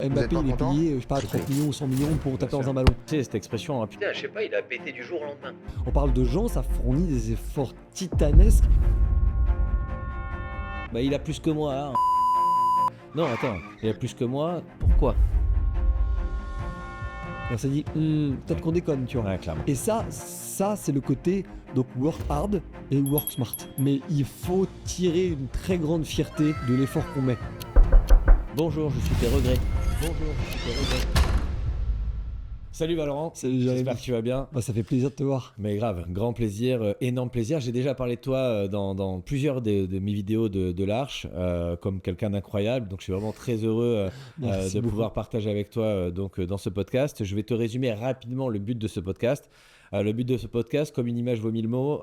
Mbappé, il est payé, je sais pas, 30 millions ou 100 millions pour taper dans un ballon. Tu sais, cette expression, hein, putain, je sais pas, il a pété du jour au lendemain. On parle de gens, ça fournit des efforts titanesques. Bah, il a plus que moi, hein. Non, attends, il a plus que moi, pourquoi? On s'est dit, peut-être qu'on déconne, tu vois. Ouais, clairement. Et ça c'est le côté, donc work hard et work smart. Mais il faut tirer une très grande fierté de l'effort qu'on met. Bonjour, je suis tes regrets. Bonjour, je suis tes regrets. Salut Valorant, Salut Jérémy. j'espère que tu vas bien. Bah, ça fait plaisir de te voir. Mais grave, grand plaisir, énorme plaisir. J'ai déjà parlé de toi dans plusieurs de mes vidéos de l'Arche, comme quelqu'un d'incroyable. Donc je suis vraiment très heureux Merci de beaucoup. pouvoir partager avec toi dans ce podcast. Je vais te résumer rapidement le but de ce podcast. Le but de ce podcast, comme une image vaut mille mots,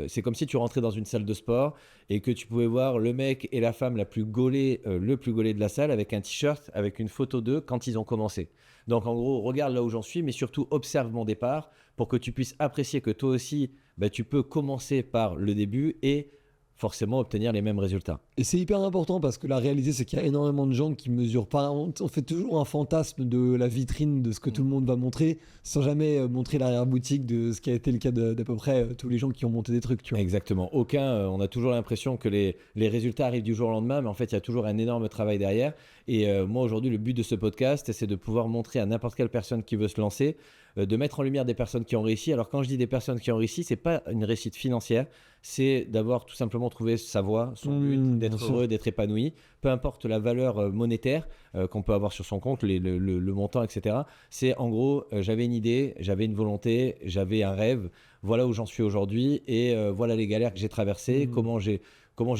c'est comme si tu rentrais dans une salle de sport et que tu pouvais voir le mec et la femme la plus gaulée, le plus gaulé de la salle avec un t-shirt, avec une photo d'eux quand ils ont commencé. Donc en gros, regarde là où j'en suis, mais surtout observe mon départ pour que tu puisses apprécier que toi aussi, tu peux commencer par le début et forcément obtenir les mêmes résultats. Et c'est hyper important parce que la réalité, c'est qu'il y a énormément de gens qui mesurent pas. On fait toujours un fantasme de la vitrine, de ce que tout le monde va montrer, sans jamais montrer l'arrière-boutique de ce qui a été le cas d'à peu près tous les gens qui ont monté des trucs, tu vois. Exactement. On a toujours l'impression que les résultats arrivent du jour au lendemain, mais en fait, il y a toujours un énorme travail derrière. Et moi, aujourd'hui, le but de ce podcast, c'est de pouvoir montrer à n'importe quelle personne qui veut se lancer, de mettre en lumière des personnes qui ont réussi. Alors, quand je dis des personnes qui ont réussi, c'est pas une réussite financière, c'est d'avoir tout simplement trouvé sa voie, son but, d'être heureux, d'être épanoui, peu importe la valeur monétaire qu'on peut avoir sur son compte, le montant, etc. C'est en gros, j'avais une idée, j'avais une volonté, j'avais un rêve, voilà où j'en suis aujourd'hui et voilà les galères que j'ai traversées, comment j'ai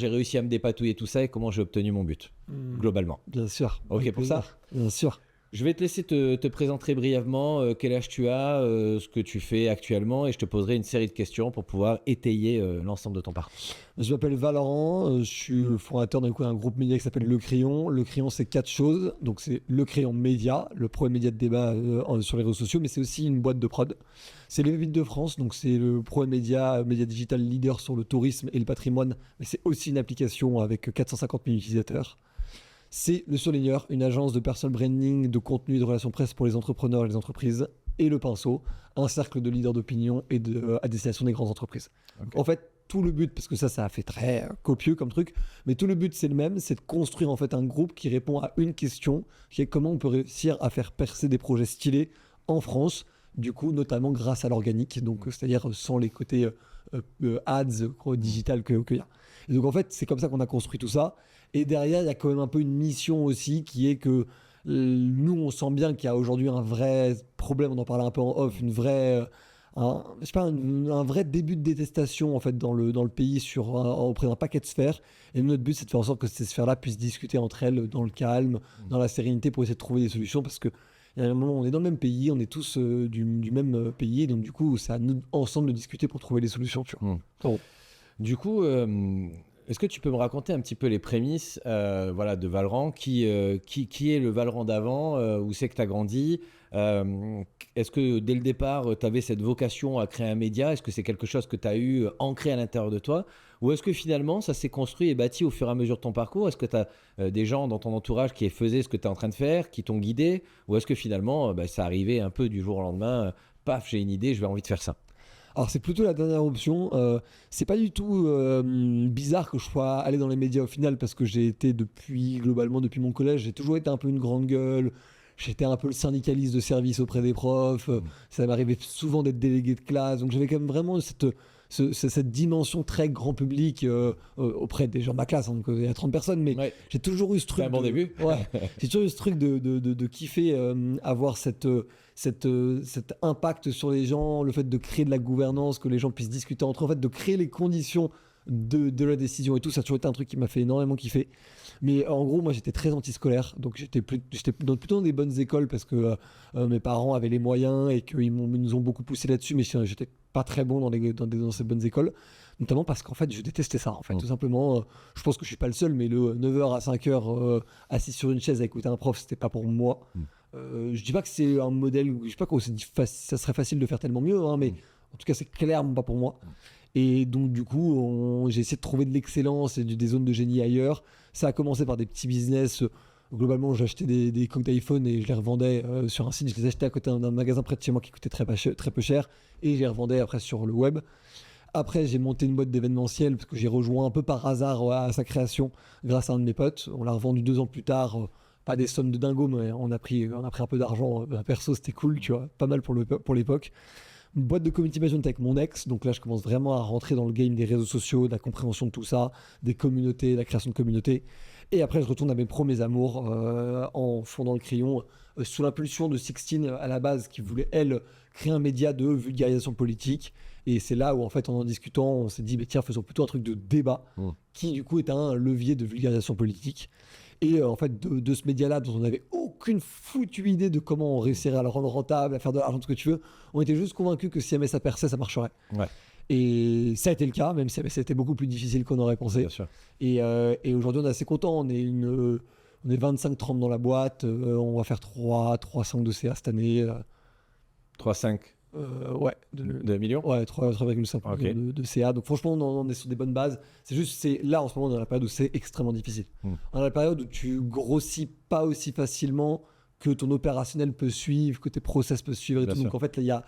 réussi à me dépatouiller tout ça et comment j'ai obtenu mon but, globalement. Bien sûr. Ok Avec pour plaisir. ça? Bien sûr. Je vais te laisser te présenter brièvement quel âge tu as, ce que tu fais actuellement et je te poserai une série de questions pour pouvoir étayer l'ensemble de ton parcours. Je m'appelle Valorant, je suis le fondateur d'un groupe média qui s'appelle Le Crayon. Le Crayon, c'est 4 choses. Donc, c'est Le Crayon Média, le premier média de débat sur les réseaux sociaux, mais c'est aussi une boîte de prod. C'est les Vides de France, donc c'est le premier média digital leader sur le tourisme et le patrimoine, mais c'est aussi une application avec 450 000 utilisateurs. C'est Le Surligneur, une agence de personal branding, de contenu et de relations presse pour les entrepreneurs et les entreprises. Et Le Pinceau, un cercle de leaders d'opinion et à destination des grandes entreprises. Okay. En fait, tout le but, parce que ça a fait très copieux comme truc, mais tout le but c'est le même, c'est de construire en fait un groupe qui répond à une question, qui est comment on peut réussir à faire percer des projets stylés en France, du coup notamment grâce à l'organique, donc c'est-à-dire sans les côtés ads digital qu'il y a. Et donc en fait c'est comme ça qu'on a construit tout ça. Et derrière, il y a quand même un peu une mission aussi qui est que nous, on sent bien qu'il y a aujourd'hui un vrai problème, on en parlait un peu en off, un vrai début de détestation en fait, dans le pays auprès d'un paquet de sphères. Et notre but, c'est de faire en sorte que ces sphères-là puissent discuter entre elles dans le calme, dans la sérénité pour essayer de trouver des solutions parce que il y a un moment, on est dans le même pays, on est tous du même pays, donc du coup, c'est à nous ensemble de discuter pour trouver des solutions. Tu vois. Bon. Du coup, est-ce que tu peux me raconter un petit peu les prémices de Valorant, qui est le Valorant d'avant, où c'est que tu as grandi, est-ce que dès le départ, tu avais cette vocation à créer un média? Est-ce que c'est quelque chose que tu as eu ancré à l'intérieur de toi? Ou est-ce que finalement, ça s'est construit et bâti au fur et à mesure de ton parcours? Est-ce que tu as des gens dans ton entourage qui faisaient ce que tu es en train de faire, qui t'ont guidé? Ou est-ce que finalement, ça arrivait un peu du jour au lendemain, paf, j'ai une idée, j'ai envie de faire ça? Alors c'est plutôt la dernière option. C'est pas du tout bizarre que je sois allé dans les médias au final parce que j'ai été globalement depuis mon collège, j'ai toujours été un peu une grande gueule. J'étais un peu le syndicaliste de service auprès des profs. Ça m'arrivait souvent d'être délégué de classe. Donc j'avais quand même vraiment cette dimension très grand public auprès des gens de ma classe. Hein, donc il y a 30 personnes, mais Ouais. j'ai toujours eu ce truc. C'est un bon début. Ouais, j'ai toujours eu ce truc de kiffer avoir cet impact sur les gens, le fait de créer de la gouvernance, que les gens puissent discuter entre eux, en fait, de créer les conditions de la décision et tout. Ça a toujours été un truc qui m'a fait énormément kiffer. Mais en gros, moi, j'étais très antiscolaire. Donc, j'étais plutôt dans des bonnes écoles parce que mes parents avaient les moyens et qu'ils nous ont beaucoup poussé là-dessus. Mais j'étais pas très bon dans ces bonnes écoles. Notamment parce qu'en fait, je détestais ça. En fait, tout simplement, je pense que je suis pas le seul, mais le 9h à 5h assis sur une chaise à écouter un prof, c'était pas pour moi. Je dis pas que c'est un modèle, je sais pas que ça serait facile de faire tellement mieux, hein, mais en tout cas, c'est clairement pas pour moi. Et donc, du coup, j'ai essayé de trouver de l'excellence et des zones de génie ailleurs. Ça a commencé par des petits business Globalement, j'achetais des coques d'iPhone et je les revendais sur un site. Je les achetais à côté d'un magasin près de chez moi qui coûtait très peu cher et je les revendais après sur le web. Après, j'ai monté une boîte d'événementiel parce que j'ai rejoint un peu par hasard à sa création grâce à un de mes potes. On l'a revendu 2 ans plus tard. Pas des sommes de dingo, mais on a pris un peu d'argent. Perso, c'était cool, tu vois. Pas mal pour l'époque. Une boîte de community management avec mon ex. Donc là, je commence vraiment à rentrer dans le game des réseaux sociaux, de la compréhension de tout ça, des communautés, de la création de communautés. Et après, je retourne à mes premiers amours en fondant le Crayon sous l'impulsion de Sixtine à la base, qui voulait, elle, créer un média de vulgarisation politique. Et c'est là où, en fait, en discutant, on s'est dit, tiens, faisons plutôt un truc de débat, qui, du coup, est un levier de vulgarisation politique. Et en fait, de ce média-là, dont on n'avait aucune foutue idée de comment on réussirait à le rendre rentable, à faire de l'argent, tout ce que tu veux, on était juste convaincus que si jamais ça perçait, ça marcherait. Ouais. Et ça a été le cas, même si c'était beaucoup plus difficile qu'on aurait pensé. Bien sûr. Et aujourd'hui, on est assez content. On est 25-30 dans la boîte. On va faire 3-5 de CA cette année. 3,5 Ouais. de millions. Ouais, 3,5 Ok. de CA. Donc franchement, on est sur des bonnes bases. C'est juste, là, en ce moment, on est dans la période où c'est extrêmement difficile. On est dans la période où tu grossis pas aussi facilement que ton opérationnel peut suivre, que tes process peuvent suivre et Bien tout. sûr. Donc en fait, là, il y a...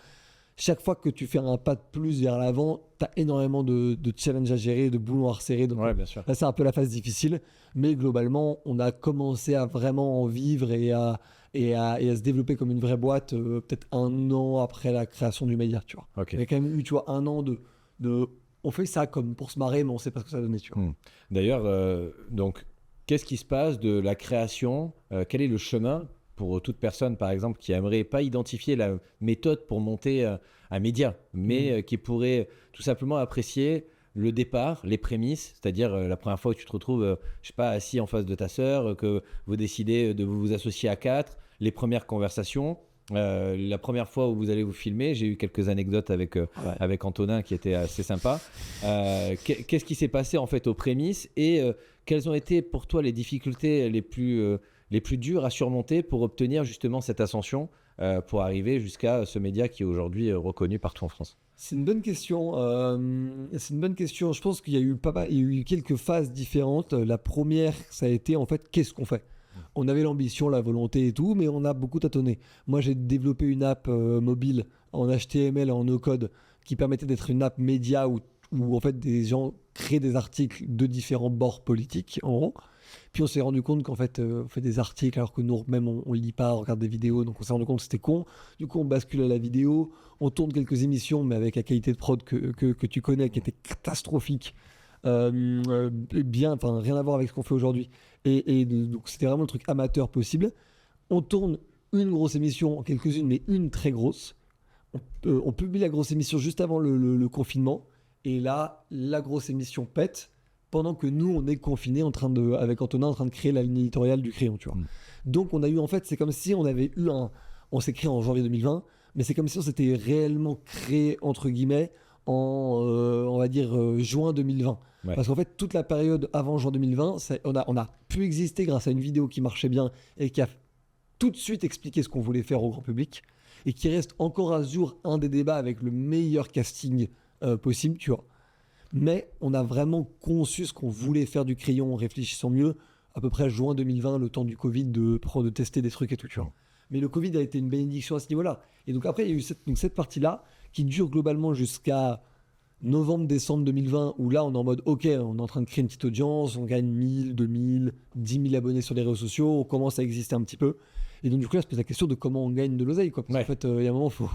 Chaque fois que tu fais un pas de plus vers l'avant, tu as énormément de challenges à gérer, de boulons à resserrer. Donc Ouais, bien sûr. là, c'est un peu la phase difficile. Mais globalement, on a commencé à vraiment en vivre et à se développer comme une vraie boîte peut-être 1 an après la création du média, tu vois. Ok. Il y a quand même eu, tu vois, 1 an de... On fait ça comme pour se marrer, mais on sait pas ce que ça donnait, tu vois. D'ailleurs, donc, qu'est-ce qui se passe de la création quel est le chemin pour toute personne, par exemple, qui aimerait pas identifier la méthode pour monter un média, mais qui pourrait tout simplement apprécier le départ, les prémices, c'est-à-dire la première fois où tu te retrouves, je sais pas, assis en face de ta sœur, que vous décidez de vous associer à 4, les premières conversations, la première fois où vous allez vous filmer. J'ai eu quelques anecdotes avec Antonin qui étaient assez sympas. Qu'est-ce qui s'est passé en fait aux prémices et quelles ont été pour toi les difficultés les plus dures à surmonter pour obtenir justement cette ascension pour arriver jusqu'à ce média qui est aujourd'hui reconnu partout en France? C'est une bonne question. Je pense qu'il y a eu quelques phases différentes. La première, ça a été en fait, qu'est-ce qu'on fait? On avait l'ambition, la volonté et tout, mais on a beaucoup tâtonné. Moi, j'ai développé une app mobile en HTML et en no-code qui permettait d'être une app média où en fait des gens créent des articles de différents bords politiques, en gros. Puis on s'est rendu compte qu'en fait, on fait des articles alors que nous-mêmes, on lit pas, on regarde des vidéos. Donc on s'est rendu compte que c'était con. Du coup, on bascule à la vidéo. On tourne quelques émissions, mais avec la qualité de prod que tu connais, qui était catastrophique. Rien à voir avec ce qu'on fait aujourd'hui. Donc c'était vraiment le truc amateur possible. On tourne une grosse émission, quelques-unes, mais une très grosse. On publie la grosse émission juste avant le confinement. Et là, la grosse émission pète pendant que nous, on est confinés avec Antonin en train de créer la ligne éditoriale du Crayon, tu vois. Donc on a eu, en fait, c'est comme si on avait eu on s'est créé en janvier 2020, mais c'est comme si on s'était réellement créé, entre guillemets, on va dire, juin 2020. Ouais. Parce qu'en fait, toute la période avant juin 2020, on a pu exister grâce à une vidéo qui marchait bien et qui a tout de suite expliqué ce qu'on voulait faire au grand public et qui reste encore à ce jour un des débats avec le meilleur casting possible, tu vois. Mais on a vraiment conçu ce qu'on voulait faire du Crayon en réfléchissant mieux à peu près juin 2020, le temps du Covid, de tester des trucs et tout, tu vois. Mais le Covid a été une bénédiction à ce niveau-là. Et donc après, il y a eu cette partie-là qui dure globalement jusqu'à novembre-décembre 2020, où là, on est en mode, OK, on est en train de créer une petite audience, on gagne 1000, 2000, 10 000 abonnés sur les réseaux sociaux, on commence à exister un petit peu. Et donc, du coup, là, se pose la question de comment on gagne de l'oseille, quoi. Parce qu'en fait, il y a un moment, faut...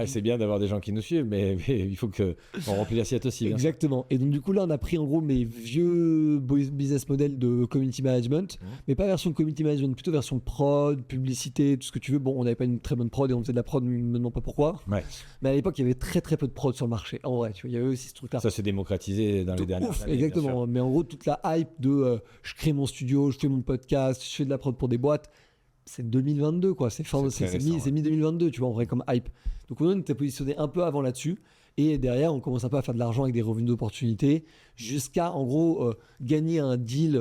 c'est bien d'avoir des gens qui nous suivent, mais il faut qu'on remplisse l'assiette aussi. Exactement. Et donc, du coup, là, on a pris en gros mes vieux business models de community management, mais pas version community management, plutôt version prod, publicité, tout ce que tu veux. Bon, on n'avait pas une très bonne prod et on faisait de la prod, mais je me demande pas pourquoi. Ouais. Mais à l'époque, il y avait très très peu de prod sur le marché. En vrai, tu vois, il y avait aussi ce truc-là. Ça s'est démocratisé dans les dernières années. Exactement. Mais en gros, toute la hype de je crée mon studio, je fais mon podcast, je fais de la prod pour des boîtes. C'est 2022, quoi. C'est mi-2022, tu vois, en vrai, comme hype. Donc, on était positionné un peu avant là-dessus. Et derrière, on commence un peu à faire de l'argent avec des revenus d'opportunité jusqu'à, en gros, gagner un deal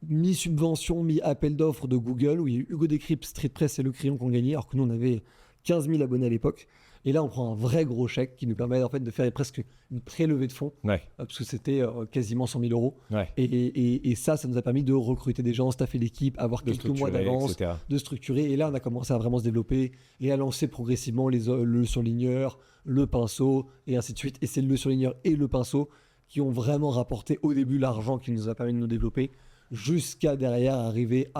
mi-subvention, mi-appel d'offres de Google où il y a eu Hugo Décrypte, Street Press et Le Crayon qui ont gagné, alors que nous, on avait 15 000 abonnés à l'époque. Et là, on prend un vrai gros chèque qui nous permet en fait de faire presque une pré-levée de fonds, Ouais. parce que c'était quasiment 100 000 euros. Ouais. Et ça nous a permis de recruter des gens, staffer l'équipe, avoir De quelques mois structurer, d'avance, etc. de structurer. Et là, on a commencé à vraiment se développer et à lancer progressivement le surligneur, le pinceau, et ainsi de suite. Et c'est le surligneur et le pinceau qui ont vraiment rapporté au début l'argent qui nous a permis de nous développer, jusqu'à derrière arriver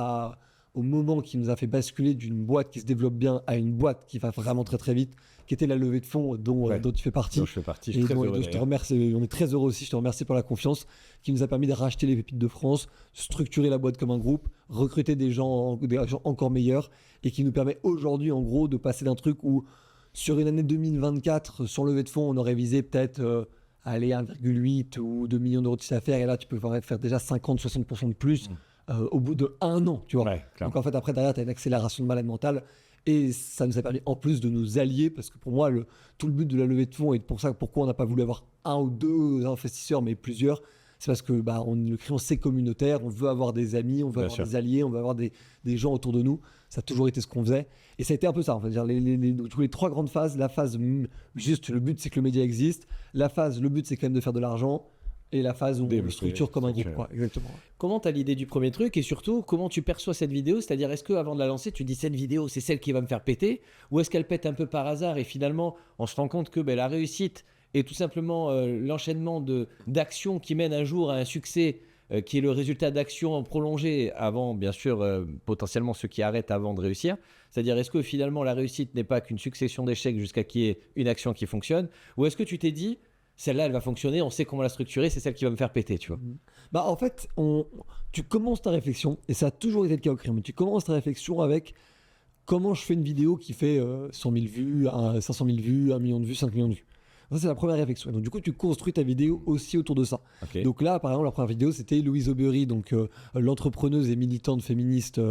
au moment qui nous a fait basculer d'une boîte qui se développe bien à une boîte qui va vraiment très très vite, qui était la levée de fonds dont tu fais partie. Donc, je fais partie, je Et suis très dont- heureux. dont je te d'ailleurs. remercie, on est très heureux aussi, je te remercie pour la confiance, qui nous a permis de racheter les Pépites de France, structurer la boîte comme un groupe, recruter des gens encore meilleurs, et qui nous permet aujourd'hui en gros de passer d'un truc où sur une année 2024, sur levée de fonds, on aurait visé peut-être aller 1,8 ou 2 millions d'euros de chiffre d'affaires, et là tu peux faire déjà 50-60% de plus au bout de 1 an, tu vois. Ouais, clairement. Donc en fait après derrière tu as une accélération de malade mentale. Et ça nous a permis en plus de nous allier, parce que pour moi, tout le but de la levée de fonds, et pour ça, pourquoi on n'a pas voulu avoir un ou deux investisseurs, mais plusieurs, c'est parce que le Crayon, c'est communautaire, on veut avoir des amis, on veut Bien avoir sûr. des alliés, on veut avoir des gens autour de nous. Ça a toujours été ce qu'on faisait. Et ça a été un peu ça, on va dire, les trois grandes phases. La phase, juste, le but, c'est que le média existe. La phase, le but, c'est quand même de faire de l'argent. Et la phase où on le Développer, structure comme un groupe, structurer. quoi. Exactement. Comment tu as l'idée du premier truc et surtout comment tu perçois cette vidéo? C'est-à-dire, est-ce qu'avant de la lancer, tu dis cette vidéo, c'est celle qui va me faire péter? Ou est-ce qu'elle pète un peu par hasard et finalement, on se rend compte que la réussite est tout simplement l'enchaînement d'actions qui mènent un jour à un succès qui est le résultat d'actions prolongées avant, bien sûr, potentiellement ceux qui arrêtent avant de réussir. C'est-à-dire, est-ce que finalement la réussite n'est pas qu'une succession d'échecs jusqu'à qu'il y ait une action qui fonctionne? Ou est-ce que tu t'es dit, celle-là, elle va fonctionner, on sait comment la structurer, c'est celle qui va me faire péter, tu vois? En fait, tu commences ta réflexion, et ça a toujours été le cas au Crayon, mais tu commences ta réflexion avec comment je fais une vidéo qui fait 100 000 vues, 500 000 vues, 1 million de vues, 5 millions de vues. Ça, c'est la première réflexion. Et donc, du coup, tu construis ta vidéo aussi autour de ça. Ok. Donc là, par exemple, la première vidéo, c'était Louise Aubry, donc l'entrepreneuse et militante féministe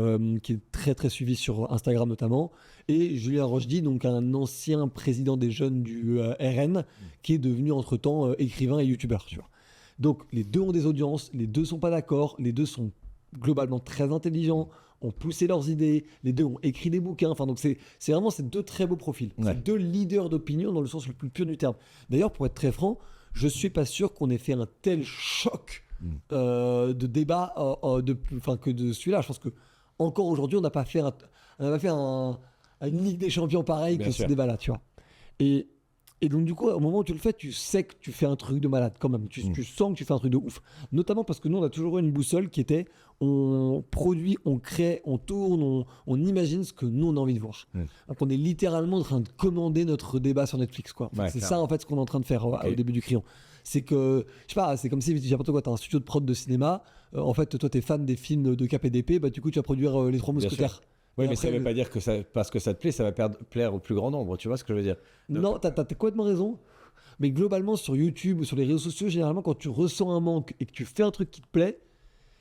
qui est très très suivie sur Instagram notamment, et Julien Rochdy, donc un ancien président des jeunes du RN, qui est devenu entre-temps écrivain et youtubeur. Tu vois. Donc les deux ont des audiences, les deux sont pas d'accord, les deux sont globalement très intelligents, ont poussé leurs idées, les deux ont écrit des bouquins. Enfin, donc c'est vraiment ces deux très beaux profils. Ouais. C'est deux leaders d'opinion dans le sens le plus pur du terme. D'ailleurs, pour être très franc, je suis pas sûr qu'on ait fait un tel choc de débat que de celui-là. Je pense que encore aujourd'hui, on n'a pas fait une Ligue des Champions pareil Bien que sûr. ce débat-là, tu vois. Et donc, du coup, au moment où tu le fais, tu sais que tu fais un truc de malade quand même. Tu sens que tu fais un truc de ouf. Notamment parce que nous, on a toujours eu une boussole qui était on produit, on crée, on tourne, on imagine ce que nous, on a envie de voir. Donc, on est littéralement en train de commander notre débat sur Netflix, quoi. Ouais, c'est clairement. ça, en fait, ce qu'on est en train de faire Ok. au début du Crayon. C'est que, je sais pas, c'est comme si, n'importe quoi, t'as un studio de prod de cinéma. En fait, toi, t'es fan des films de KPDP, du coup, tu vas produire Les Trois Bien sûr. Mousquetaires. Oui, Et mais après, ça ne veut pas dire que parce que ça te plaît, ça va plaire au plus grand nombre. Tu vois ce que je veux dire? Non, t'as complètement raison. Mais globalement, sur YouTube ou sur les réseaux sociaux, généralement, quand tu ressens un manque et que tu fais un truc qui te plaît,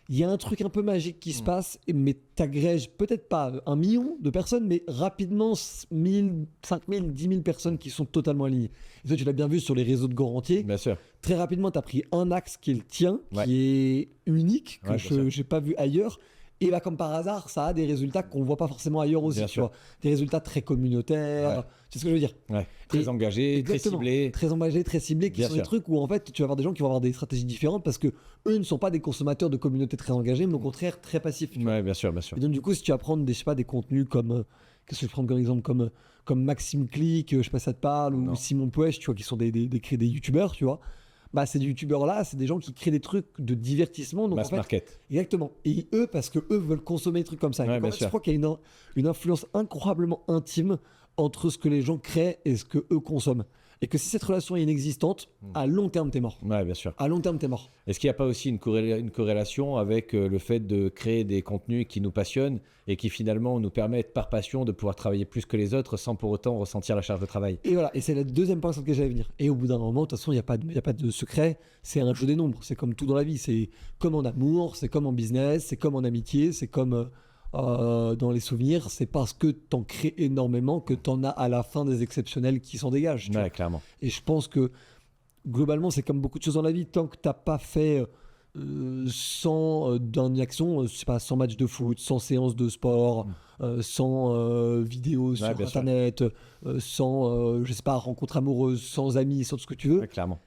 il y a un truc un peu magique qui se passe, mais t'agrèges peut-être pas 1 million de personnes, mais rapidement 1000, 5000, 10 000 personnes qui sont totalement alignées. Et toi, tu l'as bien vu sur les réseaux de Grand entier. Bien sûr. Très rapidement, tu as pris un axe qui est le tien, Ouais. qui est unique, que Ouais, bien sûr. je n'ai pas vu ailleurs. Et comme par hasard, ça a des résultats qu'on ne voit pas forcément ailleurs aussi. Bien Tu sûr. vois. Des résultats très communautaires. Ouais. C'est ce que je veux dire. Ouais. Très Et- engagé, très Exactement. ciblé. Très engagés, très ciblés, qui Bien sont sûr. des trucs où en fait tu vas avoir des gens qui vont avoir des stratégies différentes parce que eux ne sont pas des consommateurs de communautés très engagées, mais au contraire très passifs. tu vois. Ouais, bien sûr, bien sûr. Et donc du coup, si tu vas prendre des contenus comme qu'est-ce que je prends comme exemple comme Maxime Click, je sais pas si ça te parle, Non. ou Simon Puech, tu vois, qui sont des youtubeurs, tu vois. Ces youtubeurs là, c'est des gens qui créent des trucs de divertissement. Donc Mass en fait, market. exactement. Et eux, parce que eux veulent consommer des trucs comme ça. Et Ouais, donc, en bien fait, sûr. je crois qu'il y a une influence incroyablement intime entre ce que les gens créent et ce que eux consomment. Et que si cette relation est inexistante, à long terme, t'es mort. Ouais, bien sûr. À long terme, t'es mort. Est-ce qu'il n'y a pas aussi une corrélation avec le fait de créer des contenus qui nous passionnent et qui finalement nous permettent par passion de pouvoir travailler plus que les autres sans pour autant ressentir la charge de travail? Et voilà, et c'est la deuxième point sur laquelle j'allais venir. Et au bout d'un moment, de toute façon, il n'y a pas de secret. C'est un jeu des nombres. C'est comme tout dans la vie. C'est comme en amour, c'est comme en business, c'est comme en amitié, c'est comme dans les souvenirs. C'est parce que t'en crées énormément que t'en as à la fin des exceptionnels qui s'en dégagent. tu vois. Ouais, clairement. Et je pense que globalement, c'est comme beaucoup de choses dans la vie. Tant que t'as pas fait sans d'une action, je sais pas, sans match de foot, sans séance de sport, sans vidéo sur bien sûr. internet, sans je sais pas, rencontre amoureuse, sans amis, sans tout ce que tu veux, Ouais, clairement.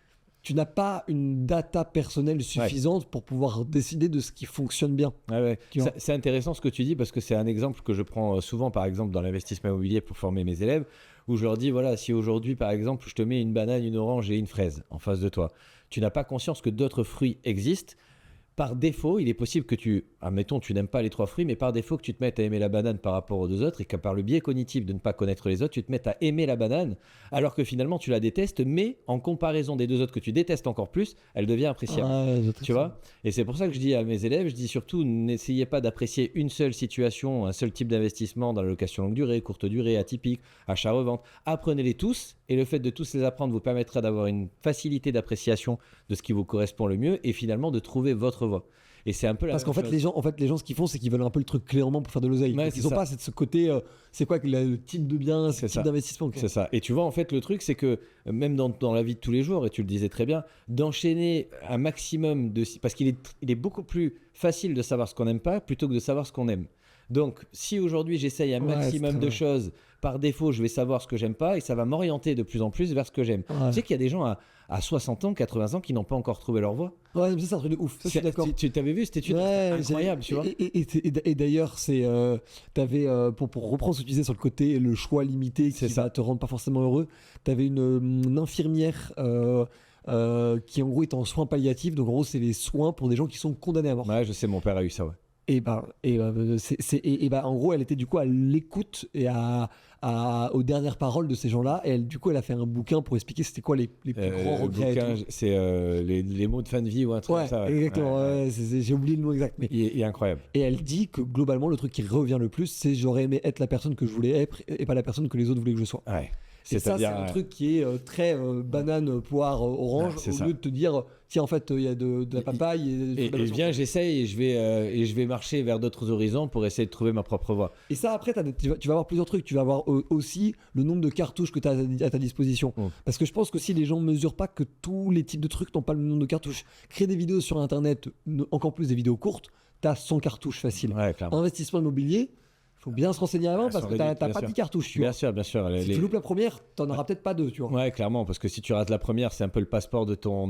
tu n'as pas une data personnelle suffisante pour pouvoir décider de ce qui fonctionne bien. Ouais, ouais. Tu vois. C'est intéressant ce que tu dis parce que c'est un exemple que je prends souvent, par exemple, dans l'investissement immobilier pour former mes élèves, où je leur dis, voilà, si aujourd'hui, par exemple, je te mets une banane, une orange et une fraise en face de toi, tu n'as pas conscience que d'autres fruits existent. Par défaut, il est possible que admettons, tu n'aimes pas les 3 fruits, mais par défaut que tu te mettes à aimer la banane par rapport aux 2 autres et que par le biais cognitif de ne pas connaître les autres, tu te mettes à aimer la banane alors que finalement tu la détestes, mais en comparaison des 2 autres que tu détestes encore plus, elle devient appréciable. Ouais, Tu vois? Et c'est pour ça que je dis à mes élèves, je dis surtout, n'essayez pas d'apprécier une seule situation, un seul type d'investissement dans la location longue durée, courte durée, atypique, achat-revente. Apprenez-les tous et le fait de tous les apprendre vous permettra d'avoir une facilité d'appréciation de ce qui vous correspond le mieux et finalement de trouver votre voie. Et c'est un peu la Parce même qu'en fait, chose. les gens, ce qu'ils font, c'est qu'ils veulent un peu le truc clé en main pour faire de l'oseille. Ouais, Donc, c'est ils n'ont ça. pas ce côté, c'est quoi le type de bien, C'est ce type ça. d'investissement. Quoi. C'est ça. Et tu vois, en fait, le truc, c'est que même dans la vie de tous les jours, et tu le disais très bien, d'enchaîner un maximum de... Parce il est beaucoup plus facile de savoir ce qu'on n'aime pas plutôt que de savoir ce qu'on aime. Donc, si aujourd'hui j'essaye un Ouais, maximum c'est de très choses, par défaut, je vais savoir ce que j'aime pas et ça va m'orienter de plus en plus vers ce que j'aime. Ouais. Tu sais qu'il y a des gens à 60 ans, 80 ans qui n'ont pas encore trouvé leur voie. Ouais, mais ça, c'est un truc de ouf. Ça, je suis d'accord. Tu t'avais vu cette étude? Ouais, C'était incroyable, tu vois. Et d'ailleurs, t'avais, pour reprendre ce que tu disais sur le côté, le choix limité C'est qui ça. va te rendre pas forcément heureux, t'avais une infirmière qui en gros était en soins palliatifs, donc en gros c'est les soins pour des gens qui sont condamnés à mort. Ouais, je sais, mon père a eu ça, ouais. En gros elle était du coup à l'écoute et aux dernières paroles de ces gens-là, et du coup elle a fait un bouquin pour expliquer c'était quoi les plus grands Le regrets. bouquin, Et tout. c'est les mots de fin de vie ou un truc Ouais, comme ça. Ouais. exactement. Ouais, ouais. Ouais, j'ai oublié le mot exact, mais Il est incroyable. et elle dit que globalement, le truc qui revient le plus, c'est j'aurais aimé être la personne que je voulais être et pas la personne que les autres voulaient que je sois. Ouais. Et ça, c'est C'est-à-dire, un truc qui est très banane, poire, orange, Ouais, c'est au ça. lieu de te dire, tiens, en fait, il y a de la papaye. et viens, j'essaye et je vais marcher vers d'autres horizons pour essayer de trouver ma propre voie. Et ça, après, tu vas avoir plusieurs trucs. Tu vas avoir aussi le nombre de cartouches que tu as à ta disposition. Parce que je pense que si les gens ne mesurent pas que tous les types de trucs n'ont pas le nombre de cartouches, créer des vidéos sur Internet, encore plus des vidéos courtes, tu as 100 cartouches faciles. Ouais, clairement. Investissement immobilier, il faut bien se renseigner avant Elles parce sont que tu n'as réduites, bien pas sûr. 10 cartouches. Tu vois. Bien sûr, bien sûr. Si tu loupes la première, tu n'en auras peut-être pas deux. Tu vois. Ouais, clairement, parce que si tu rates la première, c'est un peu le passeport de ton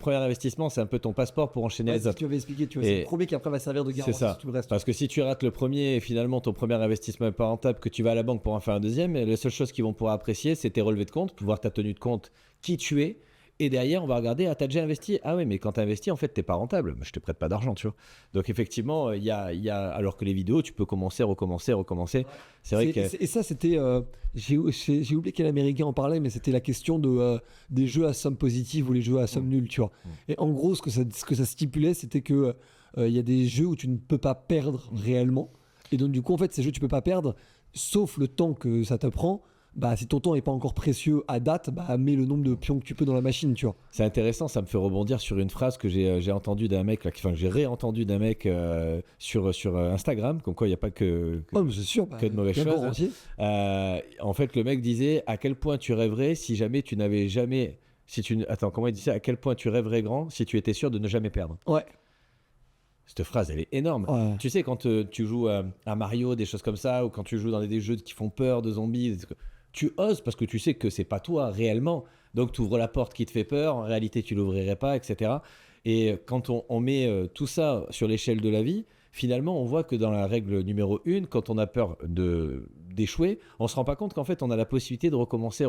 premier investissement, c'est un peu ton passeport pour enchaîner Ouais, les si autres. tu avais expliqué, tu vois, Et c'est le premier qui après va servir de C'est garantie ça. sur tout le reste. Parce que si tu rates le premier et finalement ton premier investissement n'est pas rentable, que tu vas à la banque pour en faire un deuxième, les seules choses qu'ils vont pouvoir apprécier, c'est tes relevés de compte, voir ta tenue de compte, qui tu es. Et derrière, on va regarder, ah, t'as déjà investi? Ah oui, mais quand t'as investi, en fait, t'es pas rentable. Je te prête pas d'argent, tu vois. Donc, effectivement, alors que les vidéos, tu peux commencer, recommencer. C'est vrai que. Et ça, c'était. J'ai oublié quel américain en parlait, mais c'était la question des jeux à somme positive ou les jeux à somme nulle, tu vois. Et en gros, ce que ça stipulait, c'était que il y a des jeux où tu ne peux pas perdre réellement. Et donc, du coup, en fait, ces jeux, tu peux pas perdre, sauf le temps que ça te prend. Bah, si ton temps n'est pas encore précieux à date, bah, mets le nombre de pions que tu peux dans la machine, tu vois. C'est intéressant, ça me fait rebondir sur une phrase que j'ai entendue d'un mec, là, que j'ai réentendue d'un mec sur Instagram, comme quoi il n'y a pas que Oh, mais c'est sûr, que de mauvaises bien choses. volontiers. En fait, le mec disait à quel point tu rêverais si jamais tu n'avais jamais. Attends, comment il disait? À quel point tu rêverais grand si tu étais sûr de ne jamais perdre? Ouais. Cette phrase, elle est énorme. Ouais. Tu sais, quand tu joues à Mario, des choses comme ça, ou quand tu joues dans des jeux qui font peur, de zombies, tu oses parce que tu sais que c'est pas toi réellement. Donc, tu ouvres la porte qui te fait peur. En réalité, tu l'ouvrirais pas, etc. Et quand on met tout ça sur l'échelle de la vie, finalement, on voit que dans la règle numéro 1, quand on a peur d'échouer, on se rend pas compte qu'en fait, on a la possibilité de recommencer.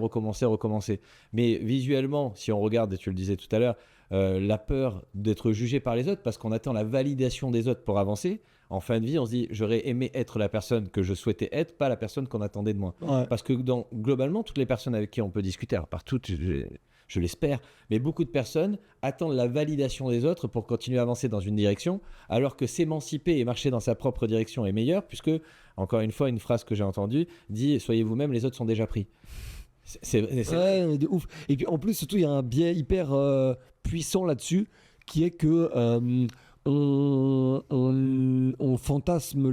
Mais visuellement, si on regarde, et tu le disais tout à l'heure, la peur d'être jugé par les autres parce qu'on attend la validation des autres pour avancer. En fin de vie, on se dit, j'aurais aimé être la personne que je souhaitais être, pas la personne qu'on attendait de moi. Ouais. Parce que globalement, toutes les personnes avec qui on peut discuter, alors par toutes, je l'espère, mais beaucoup de personnes attendent la validation des autres pour continuer à avancer dans une direction, alors que s'émanciper et marcher dans sa propre direction est meilleur, puisque, encore une fois, une phrase que j'ai entendue dit, soyez vous-même, les autres sont déjà pris. Ouais, de ouf. Et puis en plus, surtout, il y a un biais hyper puissant là-dessus, qui est que on fantasme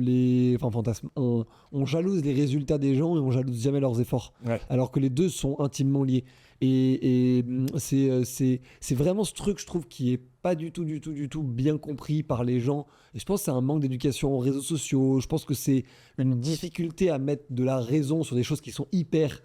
on jalouse les résultats des gens et on jalouse jamais leurs efforts. Ouais. Alors que les deux sont intimement liés. C'est vraiment ce truc, je trouve, qui est pas du tout bien compris par les gens. Et je pense que c'est un manque d'éducation aux réseaux sociaux. Je pense que c'est une difficulté à mettre de la raison sur des choses qui sont hyper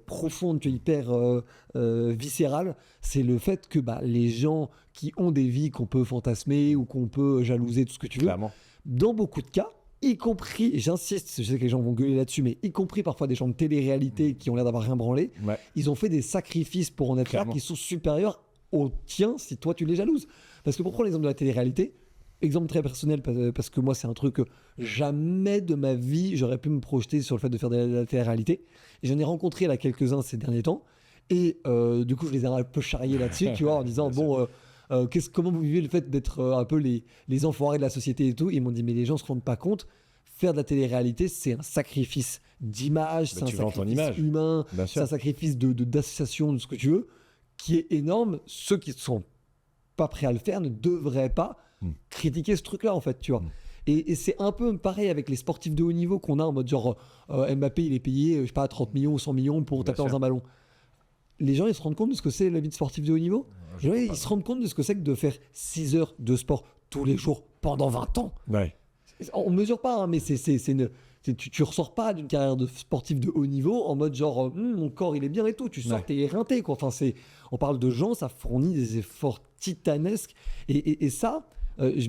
profondes, tu vois, hyper viscérales. C'est le fait que les gens qui ont des vies qu'on peut fantasmer ou qu'on peut jalouser, tout ce que tu veux, Clairement. dans beaucoup de cas, y compris, et j'insiste, je sais que les gens vont gueuler là-dessus, mais y compris parfois des gens de télé-réalité qui ont l'air d'avoir rien branlé, Ouais. ils ont fait des sacrifices pour en être là Clairement. qui sont supérieurs aux tiens si toi tu les jalouses. Parce que pour prendre l'exemple de la télé-réalité, exemple très personnel, parce que moi c'est un truc que jamais de ma vie j'aurais pu me projeter sur le fait de faire de la télé-réalité. Et j'en ai rencontré là quelques-uns ces derniers temps, et du coup je les ai un peu charriés là-dessus, tu vois, en disant bon... comment vous vivez le fait d'être un peu les enfoirés de la société et tout. Ils m'ont dit mais les gens se rendent pas compte, faire de la télé-réalité c'est un sacrifice d'image, c'est un tu vends ton sacrifice image. humain, Bien c'est sûr. un sacrifice d'association, de ce que tu veux, qui est énorme. Ceux qui ne sont pas prêts à le faire ne devraient pas critiquer ce truc-là en fait, tu vois. Et c'est un peu pareil avec les sportifs de haut niveau qu'on a en mode genre Mbappé il est payé je sais pas 30 millions ou 100 millions pour Bien taper sûr. dans un ballon. Les gens ils se rendent compte de ce que c'est la vie de sportif de haut niveau. Je Les gens, crois ils se rendent compte de ce que c'est que de faire 6 heures de sport tous les jours pendant 20 ans. Ouais. On mesure pas, hein, mais tu ressors pas d'une carrière de sportif de haut niveau en mode genre mon corps il est bien et tout. Tu sors, Ouais. t'es éreinté quoi. Enfin, on parle de gens, ça fournit des efforts titanesques. Et ça,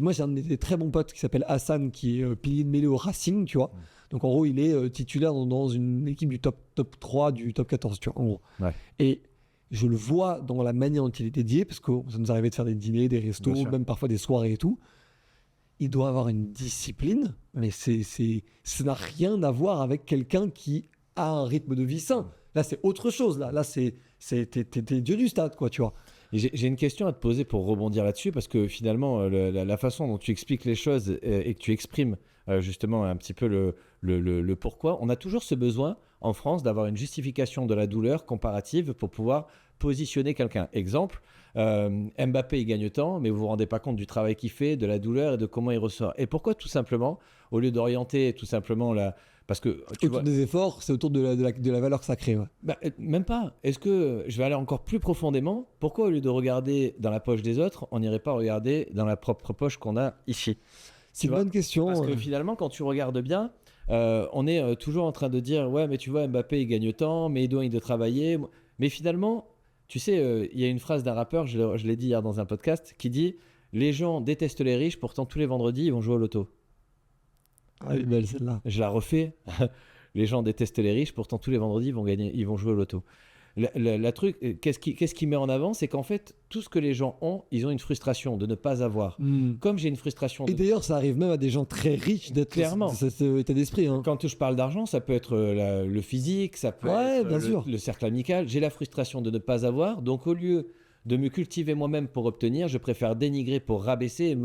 moi j'ai un de mes très bons potes qui s'appelle Hassan qui est pilier de mêlée au Racing, tu vois. Donc en gros, il est titulaire dans une équipe du top 3, du top 14, tu vois, en gros. Ouais. Et je le vois dans la manière dont il est dédié, parce que ça nous arrivait de faire des dîners, des restos, Bien sûr. même parfois des soirées et tout. Il doit avoir une discipline, mais ça n'a rien à voir avec quelqu'un qui a un rythme de vie sain. Là, c'est autre chose. Là, t'es Dieu du stade, quoi, tu vois. Et j'ai une question à te poser pour rebondir là-dessus, parce que finalement, la façon dont tu expliques les choses et que tu exprimes justement un petit peu le pourquoi, on a toujours ce besoin en France d'avoir une justification de la douleur comparative pour pouvoir positionner quelqu'un. Exemple, Mbappé il gagne tant, mais vous vous rendez pas compte du travail qu'il fait, de la douleur et de comment il ressort. Et pourquoi tout simplement, au lieu d'orienter tout simplement parce que tu Autour vois, des efforts, c'est autour de la valeur que ça crée. Ouais. même pas. Est-ce que je vais aller encore plus profondément? Pourquoi au lieu de regarder dans la poche des autres, on n'irait pas regarder dans la propre poche qu'on a ici? C'est Tu une vois, bonne question. Parce que finalement, quand tu regardes bien, on est toujours en train de dire ouais, mais tu vois, Mbappé il gagne tant, mais il doit travailler. Mais finalement, tu sais, il y a une phrase d'un rappeur, je l'ai dit hier dans un podcast, qui dit les gens détestent les riches, pourtant tous les vendredis ils vont jouer au loto. Ah, elle est belle celle-là. Je la refais. Les gens détestent les riches, pourtant tous les vendredis ils vont jouer au loto. La truc, qu'est-ce qui met en avant, c'est qu'en fait, tout ce que les gens ont, ils ont une frustration de ne pas avoir. Comme j'ai une frustration. Et d'ailleurs, ça arrive même à des gens très riches d'être Clairement. cet état d'esprit. Hein. Quand je parle d'argent, ça peut être le physique, ça peut Ouais, être bien sûr. le cercle amical. J'ai la frustration de ne pas avoir, donc au lieu de me cultiver moi-même pour obtenir, je préfère dénigrer pour rabaisser.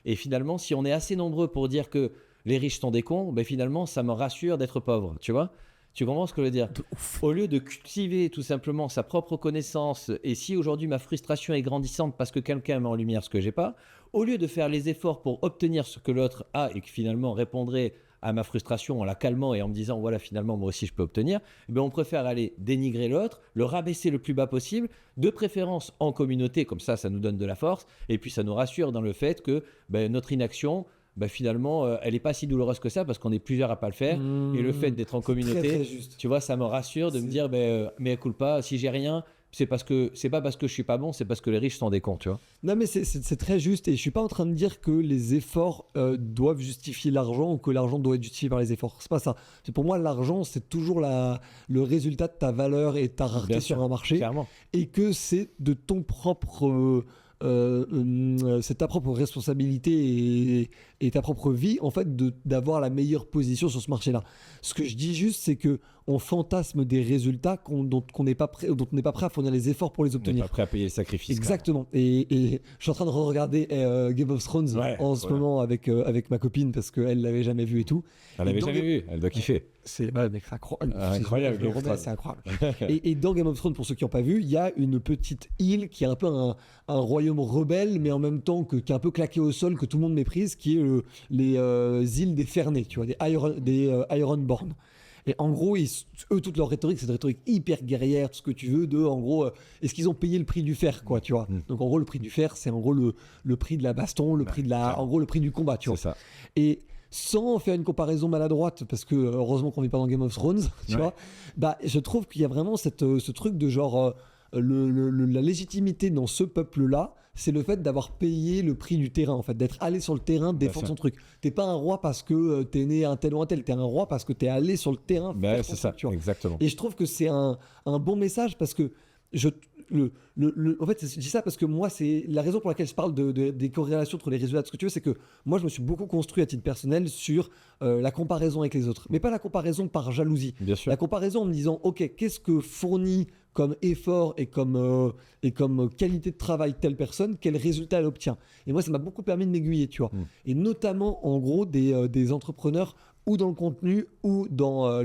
Et finalement, si on est assez nombreux pour dire que les riches sont des cons, ben finalement, ça me rassure d'être pauvre, tu vois? Tu comprends ce que je veux dire? Au lieu de cultiver tout simplement sa propre connaissance, et si aujourd'hui ma frustration est grandissante parce que quelqu'un met en lumière ce que j'ai pas, au lieu de faire les efforts pour obtenir ce que l'autre a et qui finalement répondrait à ma frustration en la calmant et en me disant voilà finalement moi aussi je peux obtenir, eh bien, on préfère aller dénigrer l'autre, le rabaisser le plus bas possible, de préférence en communauté, comme ça nous donne de la force et puis ça nous rassure dans le fait que notre inaction finalement, elle n'est pas si douloureuse que ça parce qu'on est plusieurs à pas le faire. Et le fait d'être en communauté, très, très juste. tu vois, ça me rassure de me dire, mais culpa, si j'ai rien, c'est pas parce que je suis pas bon, c'est parce que les riches sont des cons, tu vois. Non, mais c'est très juste. Et je suis pas en train de dire que les efforts doivent justifier l'argent ou que l'argent doit être justifié par les efforts. C'est pas ça. Pour moi, l'argent, c'est toujours le résultat de ta valeur et de ta rareté Bien sur sûr, un marché. clairement. Et que c'est de ton propre. C'est ta propre responsabilité et ta propre vie en fait d'avoir la meilleure position sur ce marché-là. Ce que je dis juste, c'est que on fantasme des résultats dont on n'est pas prêt à fournir les efforts pour les On n'est obtenir. pas prêt à payer le sacrifice. Exactement. Et je suis en train de re-regarder Game of Thrones en ce moment avec ma copine parce qu'elle l'avait jamais vu et tout. Elle l'avait jamais vu, elle doit kiffer. C'est incroyable. Incroyable, Je le Game of remets, Thrones. c'est incroyable. et dans Game of Thrones, pour ceux qui n'ont pas vu, il y a une petite île qui est un peu un royaume rebelle, mais en même temps qui est un peu claqué au sol, que tout le monde méprise, qui est les îles des Fernés, tu vois, des Ironborn. Et en gros, eux, toute leur rhétorique, c'est une rhétorique hyper guerrière, tout ce que tu veux, en gros, est-ce qu'ils ont payé le prix du fer, quoi, tu vois. Donc en gros, le prix du fer, c'est en gros le prix de la baston, en gros, le prix du combat, tu vois. C'est ça. Et sans faire une comparaison maladroite, parce que heureusement qu'on vit pas dans Game of Thrones, tu vois, bah, je trouve qu'il y a vraiment ce truc de genre, la légitimité dans ce peuple-là, c'est le fait d'avoir payé le prix du terrain, en fait, d'être allé sur le terrain, défendre son truc. T'es pas un roi parce que t'es né un tel ou un tel, t'es un roi parce que t'es allé sur le terrain. C'est ça, tu vois. exactement. Et je trouve que c'est un bon message parce que en fait, je dis ça parce que moi, c'est la raison pour laquelle je parle des corrélations entre les résultats. Ce que tu veux, c'est que moi, je me suis beaucoup construit à titre personnel sur la comparaison avec les autres. Mais pas la comparaison par jalousie. Bien sûr. La comparaison en me disant, OK, qu'est-ce que fournit comme effort et comme qualité de travail telle personne, quel résultat elle obtient. Et moi, ça m'a beaucoup permis de m'aiguiller, tu vois. Et notamment, en gros, des entrepreneurs ou dans le contenu ou dans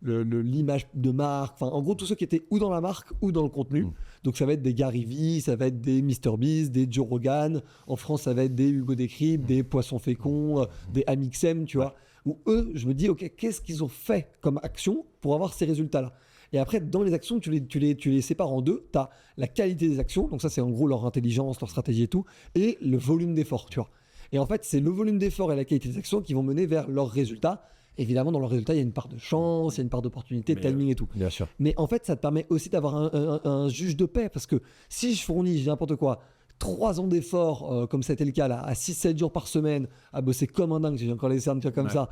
l'image de marque, enfin en gros tous ceux qui étaient ou dans la marque ou dans le contenu. Donc ça va être des Gary Vee, ça va être des MrBeast, des Joe Rogan, en France ça va être des Hugo Décrypte, des Poissons Féconds, des Amixem, tu vois, où eux je me dis ok, qu'est-ce qu'ils ont fait comme action pour avoir ces résultats là. Et après dans les actions tu les sépares en deux. Tu as la qualité des actions, donc ça c'est en gros leur intelligence, leur stratégie et tout, et le volume d'effort, tu vois. Et en fait c'est le volume d'effort et la qualité des actions qui vont mener vers leurs résultats. Évidemment, dans le résultat, il y a une part de chance, il y a une part d'opportunité, de timing et tout. Bien sûr. Mais en fait, ça te permet aussi d'avoir un juge de paix. Parce que si je fournis, j'ai n'importe quoi, 3 ans d'effort, comme c'était le cas là, à 6-7 jours par semaine, à bosser comme un dingue, j'ai encore les cernes comme ça.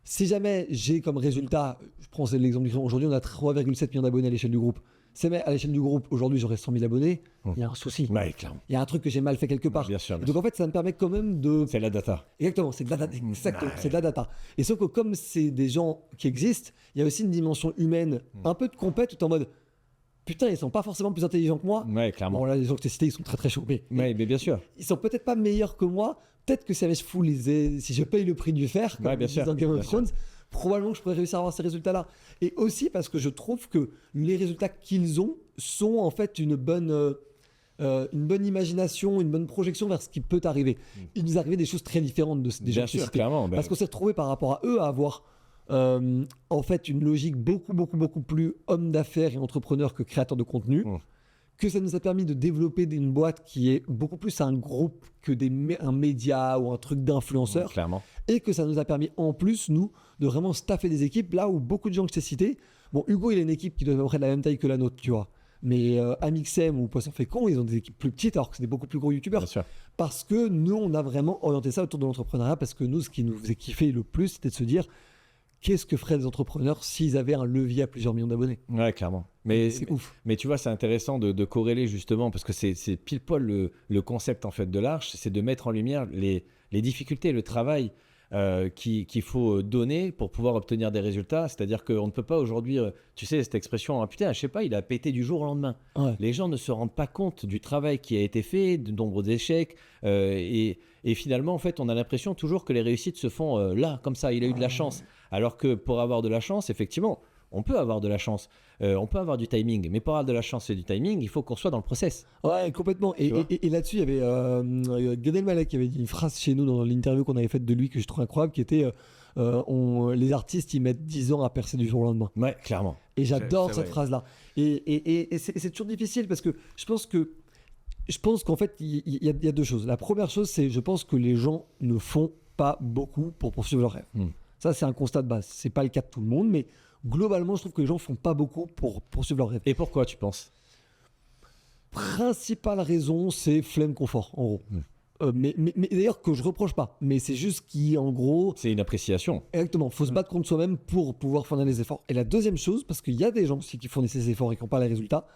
Si jamais j'ai comme résultat, je prends l'exemple du aujourd'hui, on a 3,7 millions d'abonnés à l'échelle du groupe. Si à l'échelle du groupe, aujourd'hui, j'aurais 100 000 abonnés, il y a un souci. Clairement. Il y a un truc que j'ai mal fait quelque part. Bien sûr. Donc en fait, ça me permet quand même de... C'est la data. Exactement, c'est de la data. Exactement, c'est de la data. Et sauf que comme c'est des gens qui existent, il y a aussi une dimension humaine, un peu de compète, tout en mode... Putain, ils sont pas forcément plus intelligents que moi. Clairement. Bon, là, les gens que tu as cités, ils sont très très chauds. Mais bien sûr. Ils sont peut-être pas meilleurs que moi. Peut-être que si je paye le prix du fer, comme bien sûr, dans Game of Thrones, probablement que je pourrais réussir à avoir ces résultats-là. Et aussi parce que je trouve que les résultats qu'ils ont sont en fait une bonne imagination, une bonne projection vers ce qui peut arriver. Il nous arrivait des choses très différentes de des gens Bien que j'ai sûr, cités. clairement. Parce qu'on s'est retrouvé par rapport à eux à avoir en fait une logique beaucoup plus homme d'affaires et entrepreneur que créateur de contenu. Que ça nous a permis de développer une boîte qui est beaucoup plus un groupe que un média ou un truc d'influenceurs. Clairement. Et que ça nous a permis en plus, nous, de vraiment staffer des équipes là où beaucoup de gens que je t'ai cités, bon, Hugo, il a une équipe qui doit être à peu près de la même taille que la nôtre, tu vois. Mais Amixem ou Poisson Fécond, ils ont des équipes plus petites alors que c'est des beaucoup plus gros youtubeurs. Bien sûr. Parce que nous, on a vraiment orienté ça autour de l'entrepreneuriat parce que nous, ce qui nous faisait kiffer le plus, c'était de se dire qu'est-ce que feraient les entrepreneurs s'ils avaient un levier à plusieurs millions d'abonnés. Clairement. Mais c'est ouf. Mais tu vois, c'est intéressant de corréler justement parce que c'est pile poil le concept en fait de l'Arche, c'est de mettre en lumière les difficultés, le travail qu'il faut donner pour pouvoir obtenir des résultats. C'est-à-dire qu'on ne peut pas aujourd'hui, tu sais, cette expression, ah, putain, je sais pas, il a pété du jour au lendemain. Ouais. Les gens ne se rendent pas compte du travail qui a été fait, de nombreux échecs. Et finalement, en fait, on a l'impression toujours que les réussites se font là, comme ça, il a eu de la chance. Alors que pour avoir de la chance, effectivement, on peut avoir de la chance, on peut avoir du timing, mais pour avoir de la chance et du timing, il faut qu'on soit dans le process. Ouais, complètement. Et là-dessus, il y avait Gad Elmaleh qui avait dit une phrase chez nous dans l'interview qu'on avait faite de lui que je trouve incroyable, qui était les artistes, ils mettent 10 ans à percer du jour au lendemain. Ouais, clairement. Et j'adore cette phrase-là. Et c'est toujours difficile parce que je pense qu'en fait, il y a 2 choses. La première chose, c'est je pense que les gens ne font pas beaucoup pour poursuivre leurs rêves. Ça, c'est un constat de base. C'est pas le cas de tout le monde, mais globalement, je trouve que les gens font pas beaucoup pour poursuivre leurs rêves. Et pourquoi, tu penses ? Principale raison, c'est flemme confort, en gros. Mais d'ailleurs, que je reproche pas. Mais c'est juste en gros... C'est une appréciation. Exactement. Il faut se battre contre soi-même pour pouvoir fournir les efforts. Et la deuxième chose, parce qu'il y a des gens aussi qui fournissent ces efforts et qui n'ont pas les résultats,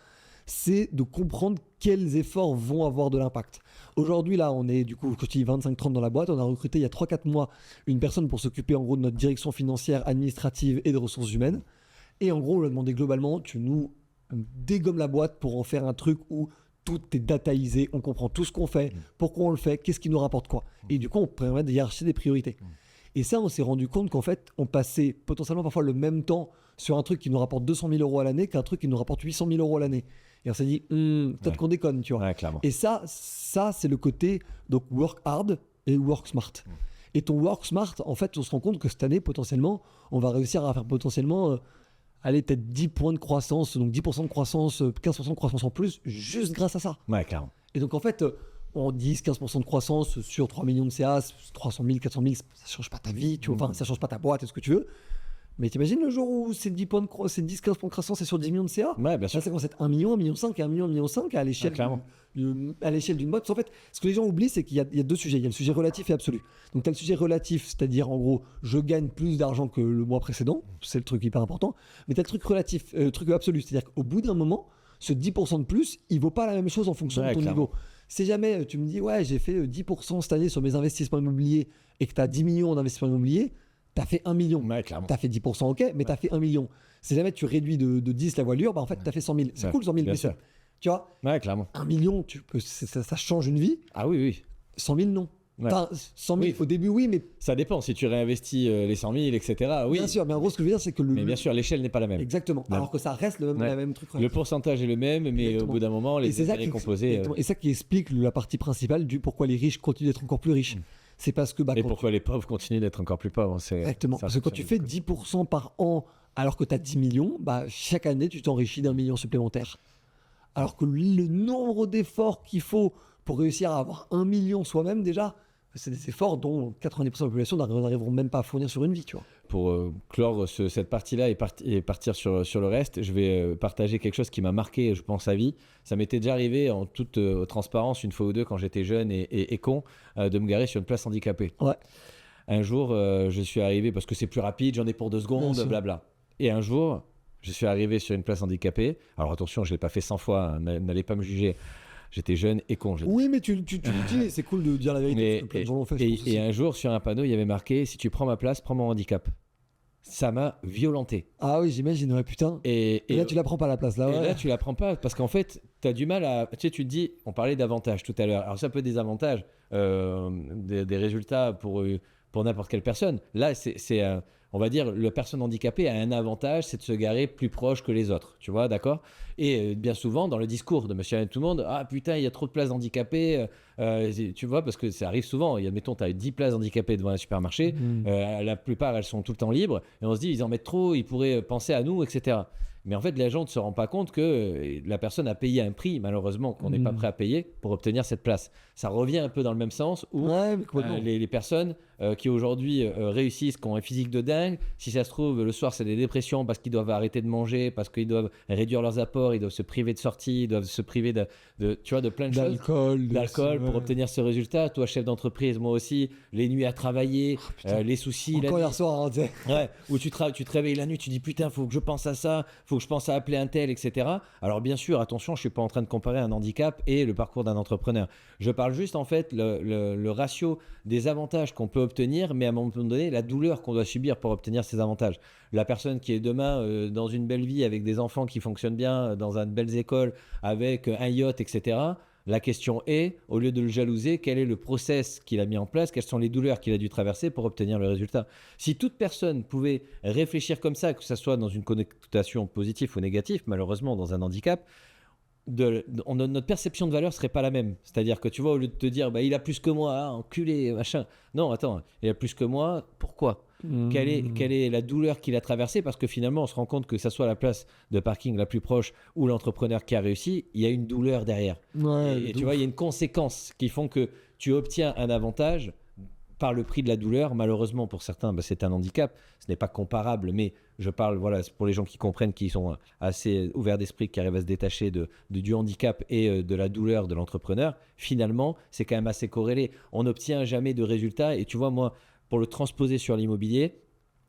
c'est de comprendre quels efforts vont avoir de l'impact. Aujourd'hui, là, on est du coup, quand je dis 25-30 dans la boîte, on a recruté il y a 3-4 mois une personne pour s'occuper en gros de notre direction financière, administrative et de ressources humaines. Et en gros, on lui a demandé globalement, tu nous dégommes la boîte pour en faire un truc où tout est dataisé, on comprend tout ce qu'on fait, pourquoi on le fait, qu'est-ce qui nous rapporte quoi. Et du coup, on permet de hiérarchiser des priorités. Et ça, on s'est rendu compte qu'en fait, on passait potentiellement parfois le même temps sur un truc qui nous rapporte 200 000 euros à l'année qu'un truc qui nous rapporte 800 000 euros à l'année. Et on s'est dit, peut-être qu'on déconne, tu vois. Ouais, clairement. Et ça c'est le côté donc work hard et work smart. Et ton work smart, en fait, on se rend compte que cette année, potentiellement, on va réussir à faire potentiellement, allez, peut-être 10 points de croissance, donc 10% de croissance, 15% de croissance en plus, juste grâce à ça. Ouais, clairement. Et donc, en fait, en 10-15% de croissance sur 3 millions de CA, 300 000, 400 000, ça ne change pas ta vie, tu vois, enfin, ça ne change pas ta boîte, est-ce que tu veux. Mais t'imagines le jour où c'est 10-15 points de croissance et sur 10 millions de CA? Ouais, bien sûr. Là, ça commence à être 1 million, 1,5 million, 1 million, 1,5 million à l'échelle, clairement. à l'échelle d'une boîte. Parce qu'en fait, ce que les gens oublient, c'est qu'il y a deux sujets. Il y a le sujet relatif et absolu. Donc, tu as le sujet relatif, c'est-à-dire en gros, je gagne plus d'argent que le mois précédent. C'est le truc hyper important. Mais tu as le truc relatif, le truc absolu. C'est-à-dire qu'au bout d'un moment, ce 10% de plus, il ne vaut pas la même chose en fonction de ton niveau. Si jamais tu me dis, ouais, j'ai fait 10% cette année sur mes investissements immobiliers et que tu as 10 millions d'investissements immobiliers, tu as fait 1 million. Ouais, clairement. Tu as fait 10%, ok, mais tu as fait 1 million. Si jamais tu réduis de 10 la voilure, bah en fait, tu as fait 100 000. C'est cool, 100 000, bien sûr. Tu vois, Ouais, clairement. 1 million, ça change une vie. Ah oui. 100 000, non. Ouais. Enfin, 100 000, Oui. au début, oui, mais. Ça dépend. Si tu réinvestis les 100 000, etc. Oui. Bien sûr, mais en gros, ce que je veux dire, c'est que Mais bien sûr, l'échelle n'est pas la même. Exactement. Ouais. Alors que ça reste la même truc. Le pourcentage est le même, mais Exactement. au bout d'un moment, les intérêts composés. Et ça qui explique la partie principale du pourquoi les riches continuent d'être encore plus riches. C'est parce que. Et pourquoi les pauvres continuent d'être encore plus pauvres. Exactement. Parce que quand tu fais 10% par an alors que tu as 10 millions, bah, chaque année, tu t'enrichis d'1 million supplémentaire. Alors que le nombre d'efforts qu'il faut pour réussir à avoir 1 million soi-même, déjà, c'est des efforts dont 90% de la population n'arriveront même pas à fournir sur une vie, tu vois. Pour clore cette partie-là et partir sur le reste, je vais partager quelque chose qui m'a marqué, je pense, à vie. Ça m'était déjà arrivé en toute transparence une fois ou deux quand j'étais jeune et con de me garer sur une place handicapée. Ouais. Un jour, je suis arrivé parce que c'est plus rapide, j'en ai pour 2 secondes, blabla. Et un jour, je suis arrivé sur une place handicapée. Alors attention, je ne l'ai pas fait 100 fois, hein, n'allez pas me juger. J'étais jeune et con. Oui, mais tu le dis, c'est cool de dire la vérité. Parce que plein de gens l'ont fait, et un jour, sur un panneau, il y avait marqué « Si tu prends ma place, prends mon handicap ». Ça m'a violenté. Ah oui, j'imagine, ouais, putain. Et là, tu la prends pas la place, là. Et ouais. là, tu la prends pas parce qu'en fait, tu as du mal à. Tu sais, tu te dis, on parlait d'avantages tout à l'heure. Alors, ça peut être des avantages, des résultats pour n'importe quelle personne. Là, on va dire, la personne handicapée a un avantage, c'est de se garer plus proche que les autres. Tu vois, d'accord? Et bien souvent, dans le discours de monsieur et tout le monde, ah putain, il y a trop de places handicapées. Tu vois, parce que ça arrive souvent. Admettons, tu as 10 places handicapées devant un supermarché. La plupart, elles sont tout le temps libres. Et on se dit, ils en mettent trop, ils pourraient penser à nous, etc. Mais en fait, les gens ne se rendent pas compte que la personne a payé un prix, malheureusement, qu'on n'est pas prêt à payer pour obtenir cette place. Ça revient un peu dans le même sens où les personnes qui aujourd'hui réussissent, qui ont un physique de dingue, si ça se trouve, le soir, c'est des dépressions parce qu'ils doivent arrêter de manger, parce qu'ils doivent réduire leurs apports, ils doivent se priver de sorties, ils doivent se priver de plein de choses. D'alcool pour obtenir ce résultat. Toi, chef d'entreprise, moi aussi, les nuits à travailler, les soucis. Encore hier soir, hein, ouais, où tu te réveilles la nuit, tu dis putain, faut que je pense à ça, faut que je pense à appeler un tel, etc. Alors bien sûr, attention, je suis pas en train de comparer un handicap et le parcours d'un entrepreneur. Je parle juste en fait le ratio des avantages qu'on peut obtenir, mais à un moment donné, la douleur qu'on doit subir pour obtenir ces avantages. La personne qui est demain dans une belle vie avec des enfants qui fonctionnent bien, dans une belle école, avec un yacht, etc. La question est, au lieu de le jalouser, quel est le process qu'il a mis en place, quelles sont les douleurs qu'il a dû traverser pour obtenir le résultat. Si toute personne pouvait réfléchir comme ça, que ce soit dans une connotation positive ou négative, malheureusement dans un handicap, notre perception de valeur serait pas la même. C'est-à-dire que tu vois, au lieu de te dire il a plus que moi, enculé, machin. Non, attends, il a plus que moi, pourquoi ? Quelle est la douleur qu'il a traversée? Parce que finalement, on se rend compte que ça soit la place de parking la plus proche ou l'entrepreneur qui a réussi, il y a une douleur derrière. Ouais, et tu vois, il y a une conséquence qui font que tu obtiens un avantage par le prix de la douleur. Malheureusement, pour certains, c'est un handicap. Ce n'est pas comparable, mais je parle, voilà, pour les gens qui comprennent, qui sont assez ouverts d'esprit, qui arrivent à se détacher du handicap et de la douleur de l'entrepreneur. Finalement, c'est quand même assez corrélé. On n'obtient jamais de résultats. Et tu vois, moi, pour le transposer sur l'immobilier,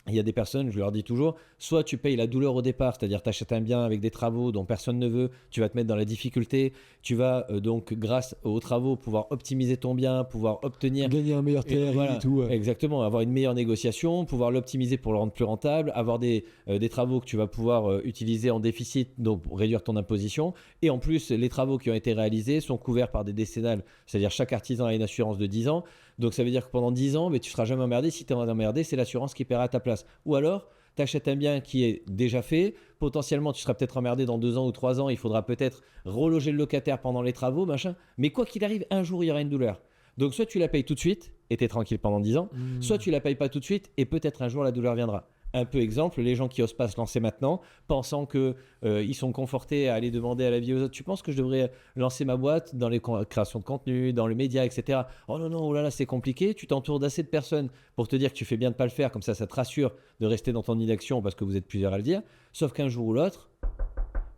il y a des personnes, je leur dis toujours, soit tu payes la douleur au départ, c'est-à-dire tu achètes un bien avec des travaux dont personne ne veut, tu vas te mettre dans la difficulté, tu vas donc grâce aux travaux pouvoir optimiser ton bien, pouvoir obtenir... Gagner un meilleur TRI et tout. Exactement, avoir une meilleure négociation, pouvoir l'optimiser pour le rendre plus rentable, avoir des travaux que tu vas pouvoir utiliser en déficit, donc pour réduire ton imposition. Et en plus, les travaux qui ont été réalisés sont couverts par des décennales, c'est-à-dire chaque artisan a une assurance de 10 ans. Donc ça veut dire que pendant 10 ans, tu ne seras jamais emmerdé. Si tu es emmerdé, c'est l'assurance qui paiera à ta place. Ou alors, tu achètes un bien qui est déjà fait. Potentiellement, tu seras peut-être emmerdé dans 2 ans ou 3 ans. Il faudra peut-être reloger le locataire pendant les travaux, machin. Mais quoi qu'il arrive, un jour, il y aura une douleur. Donc soit tu la payes tout de suite et t'es tranquille pendant 10 ans, soit tu la payes pas tout de suite et peut-être un jour la douleur viendra. Un peu exemple, les gens qui osent pas se lancer maintenant, pensant que ils sont confortés à aller demander à la vie aux autres. Tu penses que je devrais lancer ma boîte dans les créations de contenu, dans le média, etc. Oh non, non, oh là là, c'est compliqué. Tu t'entoures d'assez de personnes pour te dire que tu fais bien de pas le faire, comme ça te rassure de rester dans ton inaction parce que vous êtes plusieurs à le dire. Sauf qu'un jour ou l'autre,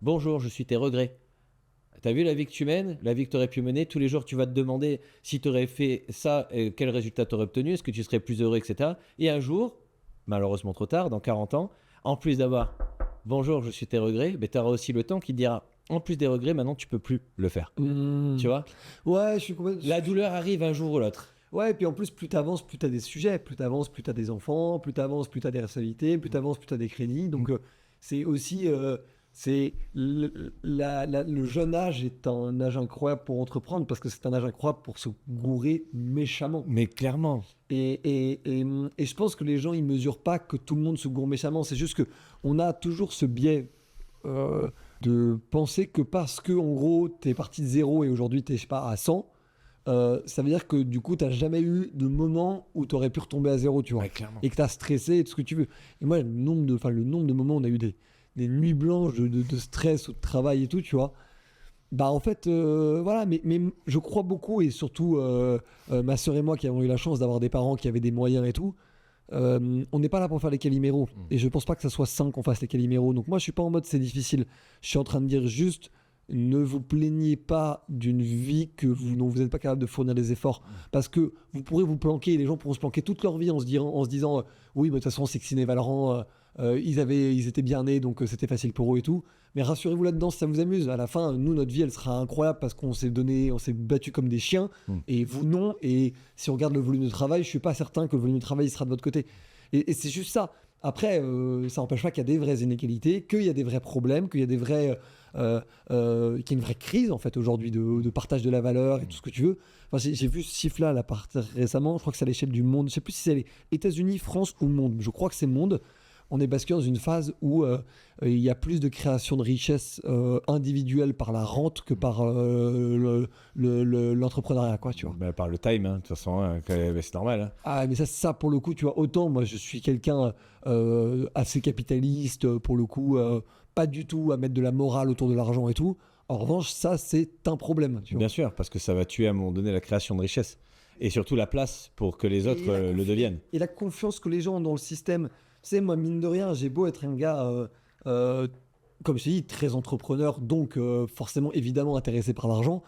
bonjour, je suis tes regrets. T'as vu la vie que tu mènes, la vie que tu aurais pu mener. Tous les jours, tu vas te demander si tu aurais fait ça, quel résultat tu aurais obtenu, est-ce que tu serais plus heureux, etc. Et un jour, malheureusement trop tard, dans 40 ans, en plus d'avoir bonjour, je suis tes regrets, mais tu auras aussi le temps qui te dira en plus des regrets, maintenant tu peux plus le faire. Tu vois? Ouais, je suis complètement. La douleur arrive un jour ou l'autre. Ouais, et puis en plus, plus t'avances, plus t'as des sujets, plus t'avances, plus t'as des enfants, plus t'avances, plus t'as des responsabilités, plus t'avances, plus t'as des crédits. Donc c'est aussi. C'est le jeune âge est un âge incroyable pour entreprendre parce que c'est un âge incroyable pour se gourer méchamment. Mais clairement. Et je pense que les gens ils mesurent pas que tout le monde se gourre méchamment. C'est juste que on a toujours ce biais de penser que parce que en gros t'es parti de 0 et aujourd'hui t'es je sais pas à 100, ça veut dire que du coup t'as jamais eu de moment où t'aurais pu retomber à 0, tu vois, Ouais, clairement. et que t'as stressé et tout ce que tu veux. Et moi le nombre de moments où on a eu des nuits blanches de stress ou de travail et tout, tu vois. Bah en fait, voilà, mais je crois beaucoup, et surtout ma sœur et moi qui avons eu la chance d'avoir des parents qui avaient des moyens et tout, on n'est pas là pour faire les Calimero. Et je pense pas que ça soit sain qu'on fasse les Calimero. Donc moi je suis pas en mode c'est difficile. Je suis en train de dire juste ne vous plaignez pas d'une vie dont vous n'êtes pas capable de fournir des efforts. Parce que vous pourrez vous planquer, et les gens pourront se planquer toute leur vie en se disant oui, mais de toute façon, Sexine et Valorant, ils étaient bien nés, donc c'était facile pour eux et tout. Mais rassurez-vous là-dedans, si ça vous amuse. À la fin, nous, notre vie, elle sera incroyable parce qu'on s'est battu comme des chiens, et vous non. Et si on regarde le volume de travail, je suis pas certain que le volume de travail sera de votre côté. Et c'est juste ça. Après, ça n'empêche pas qu'il y a des vraies inégalités, qu'il y a des vrais problèmes, qu'il y a des vrais, qu'il y a une vraie crise en fait aujourd'hui de partage de la valeur et tout ce que tu veux. Enfin, j'ai vu ce chiffre-là récemment. Je crois que c'est à l'échelle du monde. Je sais plus si c'est les États-Unis, France ou monde. Je crois que c'est monde. On est basculé dans une phase où il y a plus de création de richesse individuelle par la rente que par l'entrepreneuriat, quoi, tu vois. Bah, par le time, hein, de toute façon, hein, c'est normal. Hein. Ah, mais ça, pour le coup, tu vois, autant moi, je suis quelqu'un assez capitaliste, pour le coup, pas du tout à mettre de la morale autour de l'argent et tout. En revanche, ça, c'est un problème, tu vois. Bien sûr, parce que ça va tuer à un moment donné la création de richesse. Et surtout la place pour que les autres le deviennent. Et la confiance que les gens ont dans le système. Tu sais, moi, mine de rien, j'ai beau être un gars, comme je t'ai dit, très entrepreneur, donc forcément, évidemment, intéressé par l'argent.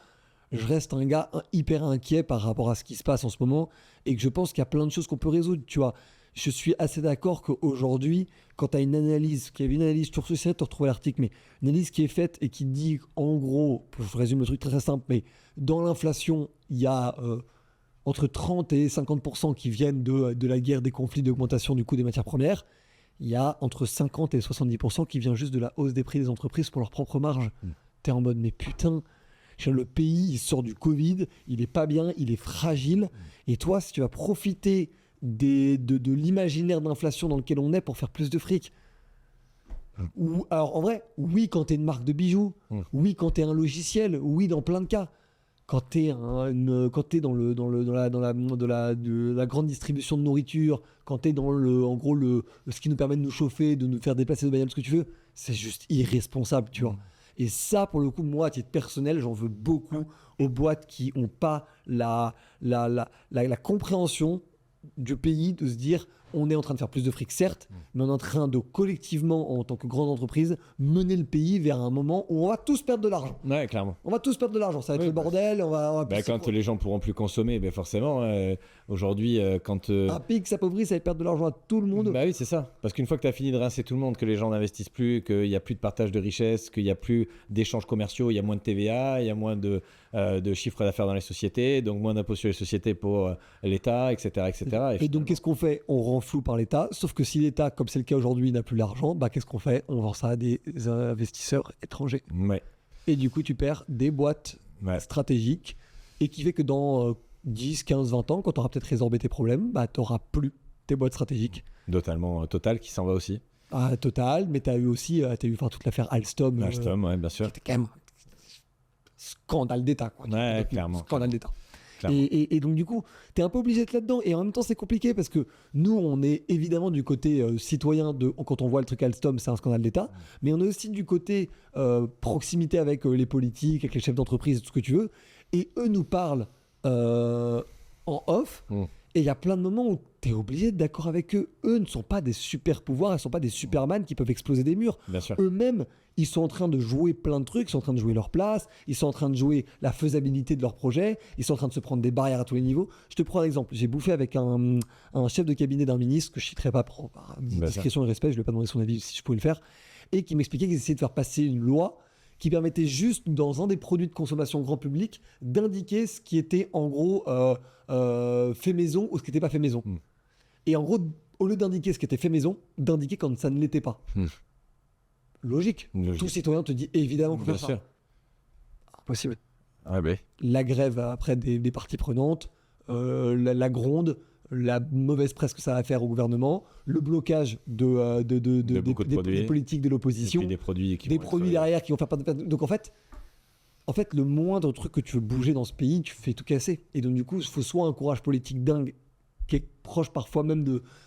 Je reste un gars hyper inquiet par rapport à ce qui se passe en ce moment et que je pense qu'il y a plein de choses qu'on peut résoudre, tu vois. Je suis assez d'accord qu'aujourd'hui, quand tu as une analyse, qu'il y avait une analyse, je te essaierai de te retrouver l'article, mais une analyse qui est faite et qui dit, en gros, je résume le truc très très simple, mais dans l'inflation, il y a entre 30 et 50% qui viennent de la guerre, des conflits, d'augmentation du coût des matières premières. Il y a entre 50 et 70% qui vient juste de la hausse des prix des entreprises pour leur propre marge. T'es en mode, mais putain, le pays, il sort du Covid, il est pas bien, il est fragile. Et toi, si tu vas profiter de l'imaginaire d'inflation dans lequel on est pour faire plus de fric. Alors en vrai, oui, quand t'es une marque de bijoux, oui, quand t'es un logiciel, oui, dans plein de cas. Quand t'es dans la grande distribution de nourriture, quand t'es dans ce qui nous permet de nous chauffer, de nous faire déplacer de bagnole, ce que tu veux, c'est juste irresponsable, tu vois. Et ça, pour le coup, moi, à titre personnel, j'en veux beaucoup aux boîtes qui n'ont pas la compréhension du pays de se dire on est en train de faire plus de fric, certes, mais on est en train de collectivement, en tant que grande entreprise, mener le pays vers un moment où on va tous perdre de l'argent. Ouais, clairement. On va tous perdre de l'argent, ça va être le bordel. Quand les gens pourront plus consommer, forcément, aujourd'hui, quand... Un pays qui s'appauvrit, ça va perdre de l'argent à tout le monde. Bah oui, c'est ça. Parce qu'une fois que tu as fini de rincer tout le monde, que les gens n'investissent plus, qu'il n'y a plus de partage de richesse, qu'il n'y a plus d'échanges commerciaux, il y a moins de TVA, il y a moins de chiffre d'affaires dans les sociétés, donc moins d'impôts sur les sociétés pour l'État, etc. etc. Et donc, qu'est-ce qu'on fait? On rend flou par l'État, sauf que si l'État, comme c'est le cas aujourd'hui, n'a plus l'argent, bah qu'est-ce qu'on fait? On vend ça à des investisseurs étrangers. Ouais. Et du coup, tu perds des boîtes stratégiques, et qui fait que dans 10, 15, 20 ans, quand tu auras peut-être résorbé tes problèmes, bah, tu n'auras plus tes boîtes stratégiques. Totalement, Total qui s'en va aussi. Ah, Total, mais tu as eu aussi toute l'affaire Alstom. Alstom, ouais, bien sûr. C'était quand même scandale d'État. Quoi. Ouais, clairement. Scandale d'État. Clairement. Et donc du coup, t'es un peu obligé d'être là-dedans. Et en même temps, c'est compliqué parce que nous, on est évidemment du côté citoyen quand on voit le truc Alstom, c'est un scandale d'État. Mais on est aussi du côté proximité avec les politiques, avec les chefs d'entreprise, tout ce que tu veux. Et eux nous parlent en off. Et il y a plein de moments où tu es obligé d'être d'accord avec eux. Eux ne sont pas des super pouvoirs, ils ne sont pas des Superman qui peuvent exploser des murs. Bien sûr. Eux-mêmes, ils sont en train de jouer plein de trucs, ils sont en train de jouer leur place, ils sont en train de jouer la faisabilité de leur projet, ils sont en train de se prendre des barrières à tous les niveaux. Je te prends un exemple. J'ai bouffé avec un chef de cabinet d'un ministre que je ne citerai pas par discrétion et respect, je ne lui ai pas demandé son avis si je pouvais le faire, et qui m'expliquait qu'ils essayaient de faire passer une loi qui permettait juste, dans un des produits de consommation grand public, d'indiquer ce qui était en gros fait maison ou ce qui n'était pas fait maison. Et en gros, au lieu d'indiquer ce qui était fait maison, d'indiquer quand ça ne l'était pas. Logique. Tout citoyen te dit évidemment qu'on fait ça. Impossible. La grève après des parties prenantes, la gronde, la mauvaise presse que ça va faire au gouvernement, le blocage des politiques de l'opposition, des produits derrière qui vont faire pas de... Donc en fait, le moindre truc que tu veux bouger dans ce pays, tu fais tout casser. Et donc du coup, il faut soit un courage politique dingue qui est proche parfois même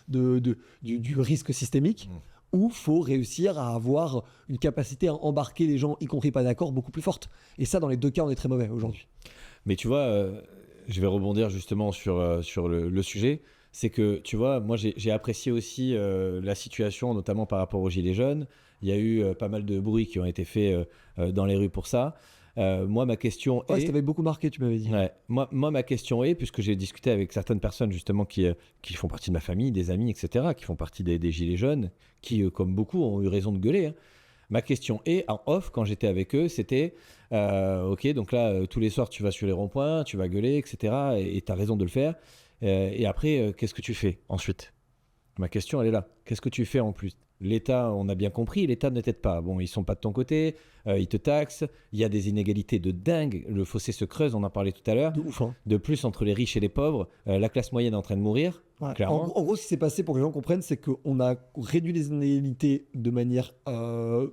du risque systémique, ou faut réussir à avoir une capacité à embarquer les gens, y compris pas d'accord, beaucoup plus forte. Et ça, dans les deux cas, on est très mauvais aujourd'hui. Mais tu vois, je vais rebondir justement sur le sujet. C'est que, tu vois, moi, j'ai apprécié aussi la situation, notamment par rapport aux Gilets jaunes. Il y a eu pas mal de bruits qui ont été faits dans les rues pour ça. Moi, ma question est... ça t'avait beaucoup marqué, tu m'avais dit. Ouais. Moi, ma question est, puisque j'ai discuté avec certaines personnes justement qui font partie de ma famille, des amis, etc., qui font partie des Gilets jaunes, qui, comme beaucoup, ont eu raison de gueuler. Ma question est, en off, quand j'étais avec eux, c'était ok, donc là, tous les soirs, tu vas sur les ronds-points, tu vas gueuler, etc., et tu as raison de le faire. Et après, qu'est-ce que tu fais ensuite ? Ma question, elle est là. Qu'est-ce que tu fais en plus ? L'État, on a bien compris, l'État ne t'aide pas. Bon, ils sont pas de ton côté, ils te taxent, il y a des inégalités de dingue, le fossé se creuse, on en parlait tout à l'heure. De ouf, hein. De plus, entre les riches et les pauvres, la classe moyenne est en train de mourir, clairement. En gros, ce qui s'est passé, pour que les gens comprennent, c'est qu'on a réduit les inégalités de manière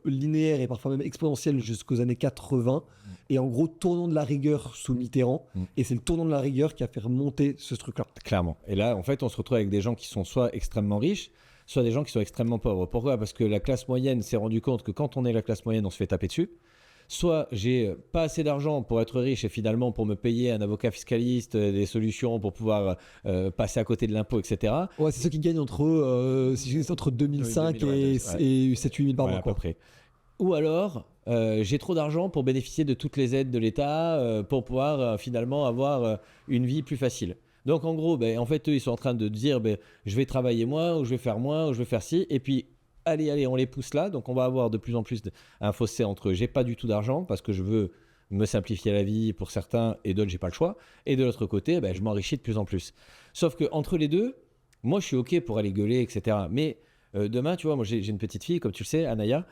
linéaire et parfois même exponentielle jusqu'aux années 80. Et en gros, tournant de la rigueur sous Mitterrand. Et c'est le tournant de la rigueur qui a fait remonter ce truc-là. Clairement. Et là, en fait, on se retrouve avec des gens qui sont soit extrêmement riches, soit des gens qui sont extrêmement pauvres. Pourquoi ? Parce que la classe moyenne s'est rendu compte que quand on est la classe moyenne, on se fait taper dessus. Soit j'ai pas assez d'argent pour être riche et finalement pour me payer un avocat fiscaliste, des solutions pour pouvoir passer à côté de l'impôt, etc. Ouais, c'est ceux qui gagnent entre 2005 et 7-8 000 par mois. À peu près. Ou alors, j'ai trop d'argent pour bénéficier de toutes les aides de l'État pour pouvoir finalement avoir une vie plus facile. Donc en gros, en fait, eux, ils sont en train de dire je vais travailler moins, ou je vais faire moins, ou je vais faire ci. Et puis, allez, on les pousse là. Donc on va avoir de plus en plus un fossé entre j'ai pas du tout d'argent parce que je veux me simplifier la vie pour certains et d'autres, j'ai pas le choix. Et de l'autre côté, je m'enrichis de plus en plus. Sauf qu'entre les deux, moi, je suis OK pour aller gueuler, etc. Mais demain, tu vois, moi, j'ai une petite fille, comme tu le sais, Anaya.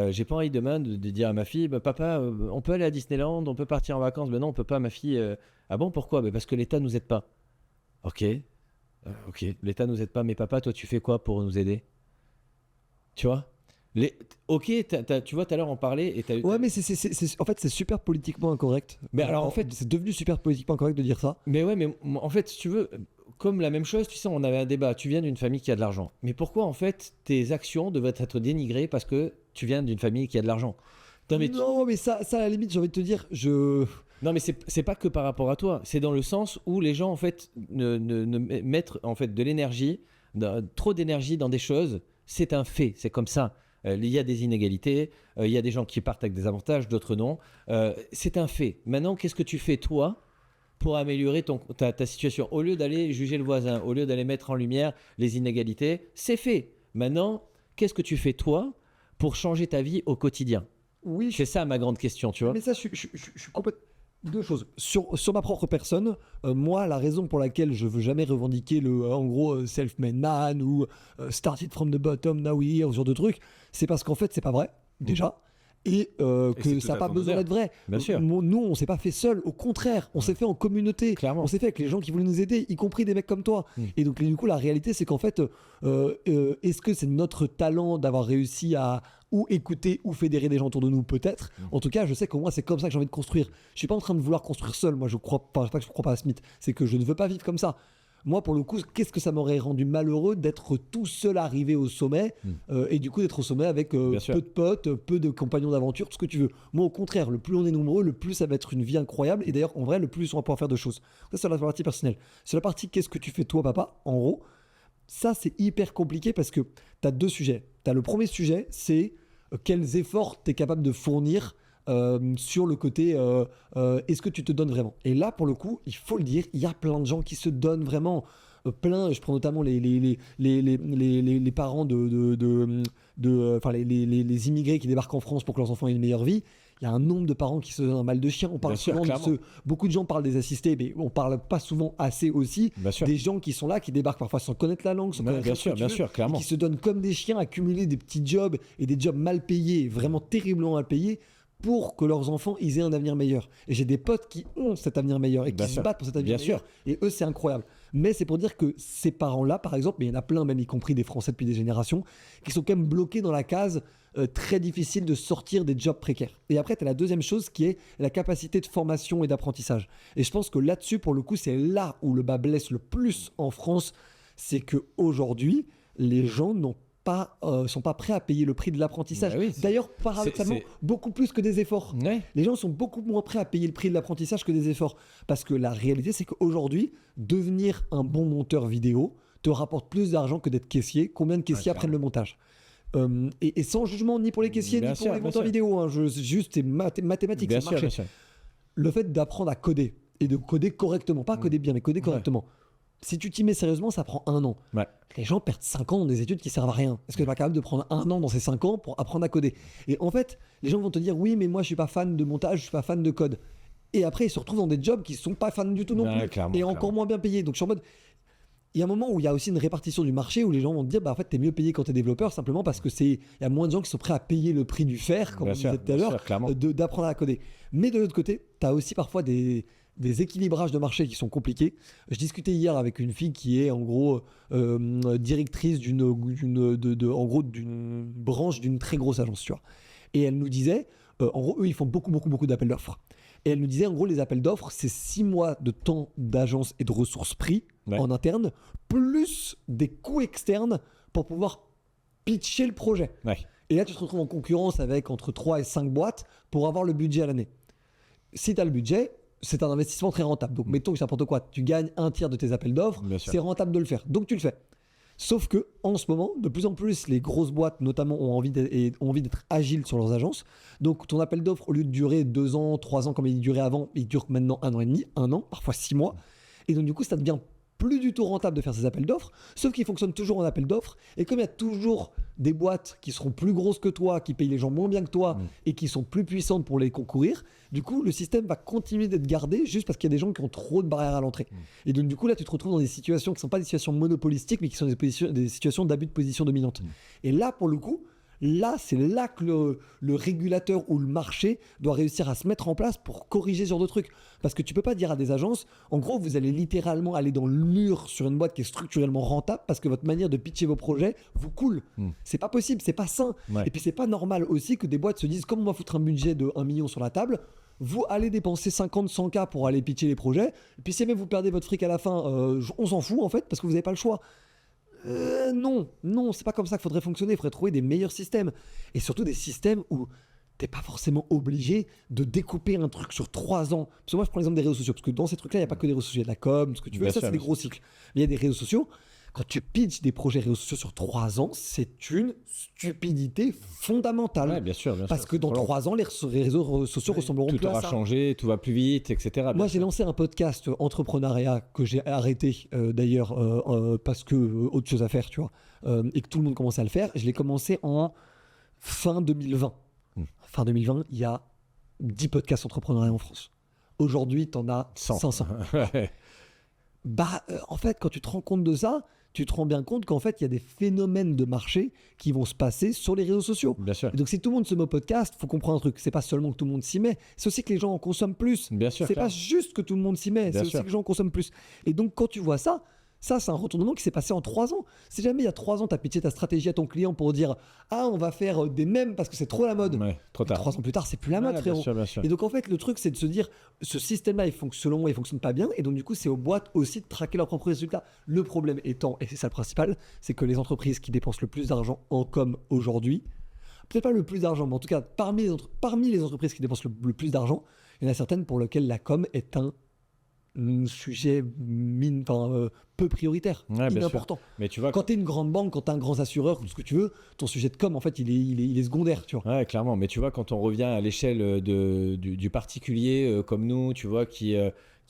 J'ai pas envie demain de dire à ma fille, papa, on peut aller à Disneyland, on peut partir en vacances. Non, on peut pas, ma fille. Ah bon, pourquoi ? Parce que l'État nous aide pas. Ok, l'État nous aide pas, mais papa, toi, tu fais quoi pour nous aider ? Tu vois ? Ok, tu vois, tout à l'heure, on parlait et Ouais, mais en fait, c'est super politiquement incorrect. Mais alors, en fait, c'est devenu super politiquement incorrect de dire ça. Mais ouais, mais en fait, si tu veux, comme la même chose, tu sais, on avait un débat. Tu viens d'une famille qui a de l'argent. Mais pourquoi, en fait, tes actions devraient être dénigrées parce que tu viens d'une famille qui a de l'argent ? Non, mais ça, à la limite, j'ai envie de te dire, Non, mais c'est pas que par rapport à toi. C'est dans le sens où les gens, en fait, ne mettent en fait de l'énergie, trop d'énergie dans des choses. C'est un fait, c'est comme ça. Il y a des inégalités, il y a des gens qui partent avec des avantages, d'autres non. C'est un fait. Maintenant, qu'est-ce que tu fais, toi, pour améliorer ta situation ? Au lieu d'aller juger le voisin, au lieu d'aller mettre en lumière les inégalités, c'est fait. Maintenant, qu'est-ce que tu fais, toi, pour changer ta vie au quotidien ? Oui, c'est ça ma grande question, tu vois. Mais ça, je suis complètement... Deux choses. Sur ma propre personne, moi, la raison pour laquelle je veux jamais revendiquer en gros, self-made man ou started from the bottom, now we here, ce genre de truc, c'est parce qu'en fait, c'est pas vrai, déjà. et Et que c'est ça tout n'a à pas ton besoin honneur. d'être vrai. Bien sûr. Nous, on s'est pas fait seul, au contraire, on s'est fait en communauté. Clairement. On s'est fait avec les gens qui voulaient nous aider, y compris des mecs comme toi. Et donc, du coup, la réalité, c'est qu'en fait, est-ce que c'est notre talent d'avoir réussi à ou écouter ou fédérer des gens autour de nous? Peut-être. En tout cas, je sais que moi, c'est comme ça que j'ai envie de construire. Je suis pas en train de vouloir construire seul. Moi, je crois pas que je crois pas à Smith. C'est que je ne veux pas vivre comme ça. Moi, pour le coup, qu'est-ce que ça m'aurait rendu malheureux d'être tout seul arrivé au sommet et du coup d'être au sommet avec peu sûr. de potes, peu de compagnons d'aventure, tout ce que tu veux. Moi, au contraire, le plus on est nombreux, le plus ça va être une vie incroyable. Et d'ailleurs, en vrai, le plus on va pouvoir faire de choses. Ça, c'est la partie personnelle. C'est la partie qu'est-ce que tu fais toi, papa, en gros. Ça, c'est hyper compliqué parce que tu as deux sujets. Tu as le premier sujet, c'est quels efforts tu es capable de fournir sur le côté est-ce que tu te donnes vraiment. Et là, pour le coup, il faut le dire, il y a plein de gens qui se donnent vraiment. Plein, je prends notamment les parents enfin, les immigrés qui débarquent en France pour que leurs enfants aient une meilleure vie. Il y a un nombre de parents qui se donnent un mal de chien. On parle souvent beaucoup de gens parlent des assistés, mais on parle pas souvent assez aussi des gens qui sont là, qui débarquent parfois sans connaître la langue, sans connaître bien sûr, clairement. qui se donnent comme des chiens, accumuler des petits jobs et des jobs mal payés, vraiment terriblement mal payés, pour que leurs enfants ils aient un avenir meilleur. Et j'ai des potes qui ont cet avenir meilleur et qui se battent pour cet avenir meilleur. Et eux, c'est incroyable. Mais c'est pour dire que ces parents-là, par exemple, mais il y en a plein, même y compris des Français depuis des générations, qui sont quand même bloqués dans la case très difficile de sortir des jobs précaires. Et après, tu as la deuxième chose qui est la capacité de formation et d'apprentissage. Et je pense que là-dessus, pour le coup, c'est là où le bas blesse le plus en France, c'est qu'aujourd'hui, les gens sont pas prêts à payer le prix de l'apprentissage. D'ailleurs, paradoxalement, beaucoup plus que des efforts. Les gens sont beaucoup moins prêts à payer le prix de l'apprentissage que des efforts. Parce que la réalité, c'est qu'aujourd'hui, devenir un bon monteur vidéo te rapporte plus d'argent que d'être caissier. Combien de caissiers apprennent le montage et sans jugement ni pour les caissiers ni pour les monteurs vidéo. Hein. Juste, c'est mathématique, c'est marché. Le fait d'apprendre à coder et de coder correctement, pas coder bien, mais coder correctement. Si tu t'y mets sérieusement, ça prend 1 an. Les gens perdent 5 ans dans des études qui servent à rien. Est-ce que tu vas capable de prendre 1 an dans ces 5 ans pour apprendre à coder? Et en fait, les gens vont te dire oui, mais moi je suis pas fan de montage, je suis pas fan de code. Et après, ils se retrouvent dans des jobs qui sont pas fans du tout non plus. Et encore moins bien payés. Donc je suis en mode. Il y a un moment où il y a aussi une répartition du marché où les gens vont te dire en fait, t'es mieux payé quand t'es développeur simplement parce que il y a moins de gens qui sont prêts à payer le prix du fer, comme on disait tout à l'heure, d'apprendre à coder. Mais de l'autre côté, tu as aussi parfois des équilibrages de marché qui sont compliqués. Je discutais hier avec une fille qui est en gros directrice d'une branche d'une très grosse agence, tu vois. Et elle nous disait, en gros, eux, ils font beaucoup d'appels d'offres. Et elle nous disait, en gros, les appels d'offres, c'est 6 mois de temps d'agence et de ressources pris en interne, plus des coûts externes pour pouvoir pitcher le projet. Et là, tu te retrouves en concurrence avec entre 3 et 5 boîtes pour avoir le budget à l'année. Si tu as le budget, c'est un investissement très rentable. Donc, mettons que c'est n'importe quoi, tu gagnes 1/3 de tes appels d'offres, c'est rentable de le faire. Donc, tu le fais. Sauf que en ce moment, de plus en plus, les grosses boîtes, notamment, ont envie d'être agiles sur leurs agences. Donc, ton appel d'offres, au lieu de durer 2 ans, 3 ans comme il durait avant, il dure maintenant 1 an et demi, 1 an, parfois 6 mois. Et donc, du coup, ça devient plus du tout rentable de faire ces appels d'offres, sauf qu'ils fonctionnent toujours en appel d'offres. Et comme il y a toujours des boîtes qui seront plus grosses que toi, qui payent les gens moins bien que toi et qui sont plus puissantes pour les concourir, du coup, le système va continuer d'être gardé juste parce qu'il y a des gens qui ont trop de barrières à l'entrée. Et donc, du coup, là, tu te retrouves dans des situations qui ne sont pas des situations monopolistiques, mais qui sont des situations d'abus de position dominante. Et là, pour le coup, c'est là que le régulateur ou le marché doit réussir à se mettre en place pour corriger ce genre de trucs. Parce que tu peux pas dire à des agences, en gros, vous allez littéralement aller dans le mur sur une boîte qui est structurellement rentable parce que votre manière de pitcher vos projets vous coule. C'est pas possible, c'est pas sain. Et puis c'est pas normal aussi que des boîtes se disent, comme on va foutre un budget de 1 million sur la table, vous allez dépenser 50-100K pour aller pitcher les projets. Et puis si même vous perdez votre fric à la fin, on s'en fout en fait parce que vous n'avez pas le choix. Non, c'est pas comme ça qu'il faudrait fonctionner. Il faudrait trouver des meilleurs systèmes. Et surtout des systèmes où t'es pas forcément obligé de découper un truc sur 3 ans. Parce que moi, je prends l'exemple des réseaux sociaux. Parce que dans ces trucs-là, il n'y a pas que des réseaux sociaux. Il y a de la com, ce que tu veux. Ça, c'est des gros cycles. Mais il y a des réseaux sociaux. Quand tu pitches des projets réseaux sociaux sur 3 ans, c'est une stupidité fondamentale. Bien sûr. Parce que dans 3 ans, les réseaux sociaux ressembleront plus à ça. Tout aura changé, tout va plus vite, etc. Moi, j'ai lancé un podcast entrepreneuriat que j'ai arrêté d'ailleurs parce que autre chose à faire, tu vois, et que tout le monde commençait à le faire. Je l'ai commencé en fin 2020. Fin 2020, il y a 10 podcasts entrepreneuriat en France. Aujourd'hui, tu en as 500. En fait, quand tu te rends compte de ça, tu te rends bien compte qu'en fait, il y a des phénomènes de marché qui vont se passer sur les réseaux sociaux. Bien sûr. Et donc, si tout le monde se met au podcast, il faut comprendre un truc. C'est pas seulement que tout le monde s'y met, c'est aussi que les gens en consomment plus. Bien sûr. C'est pas juste que tout le monde s'y met, Bien c'est sûr. aussi que les gens en consomment plus. Et donc, quand tu vois ça, c'est un retournement qui s'est passé en 3 ans. Si jamais il y a 3 ans, tu as pitché ta stratégie à ton client pour dire ah, on va faire des mèmes parce que c'est trop la mode. Ouais, trop tard. 3 ans plus tard, c'est plus la mode, Bien frérot. sûr, bien sûr. Et donc, en fait, le truc, c'est de se dire ce système-là, il fonctionne, selon moi, il fonctionne pas bien. Et donc, du coup, c'est aux boîtes aussi de traquer leurs propres résultats. Le problème étant, et c'est ça le principal, c'est que les entreprises qui dépensent le plus d'argent en com aujourd'hui, peut-être pas le plus d'argent, mais en tout cas, parmi les entreprises qui dépensent le plus d'argent, il y en a certaines pour lesquelles la com est un sujet peu prioritaire, Ouais, bien inimportant. Mais tu vois, Quand tu es une grande banque, quand tu es un grand assureur, tout ce que tu veux, ton sujet de com, en fait, il est secondaire, tu vois. ouais, clairement. Mais tu vois, quand on revient à l'échelle du particulier comme nous, tu vois, qui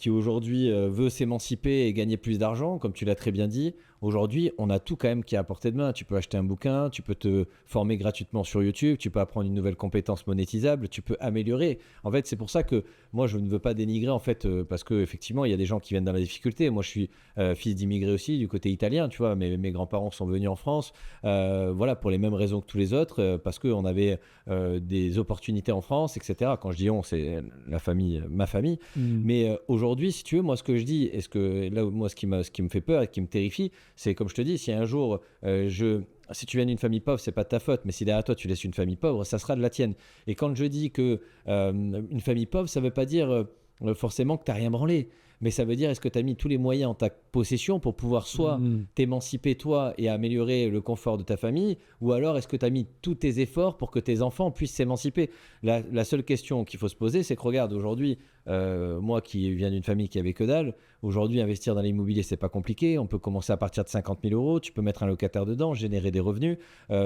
aujourd'hui veut s'émanciper et gagner plus d'argent, comme tu l'as très bien dit, aujourd'hui, on a tout quand même qui est à portée de main. Tu peux acheter un bouquin, tu peux te former gratuitement sur YouTube, tu peux apprendre une nouvelle compétence monétisable, tu peux améliorer. En fait, c'est pour ça que moi, je ne veux pas dénigrer, en fait, parce qu'effectivement, il y a des gens qui viennent dans la difficulté. Moi, je suis fils d'immigrés aussi, du côté italien, tu vois. Mes grands-parents sont venus en France, voilà, pour les mêmes raisons que tous les autres, parce qu'on avait des opportunités en France, etc. Quand je dis on, c'est la famille, ma famille. Mais aujourd'hui, si tu veux, moi, ce que je dis, et ce qui me fait peur et qui me terrifie, c'est comme je te dis, si un jour, si tu viens d'une famille pauvre, c'est pas de ta faute, mais si derrière toi, tu laisses une famille pauvre, ça sera de la tienne. Et quand je dis que une famille pauvre, ça veut pas dire forcément que tu n'as rien branlé. Mais ça veut dire, est-ce que tu as mis tous les moyens en ta possession pour pouvoir soit t'émanciper toi et améliorer le confort de ta famille, ou alors est-ce que tu as mis tous tes efforts pour que tes enfants puissent s'émanciper? La seule question qu'il faut se poser, c'est que regarde, aujourd'hui, moi qui viens d'une famille qui avait que dalle, aujourd'hui investir dans l'immobilier, c'est pas compliqué. On peut commencer à partir de 50 000 euros, tu peux mettre un locataire dedans, générer des revenus.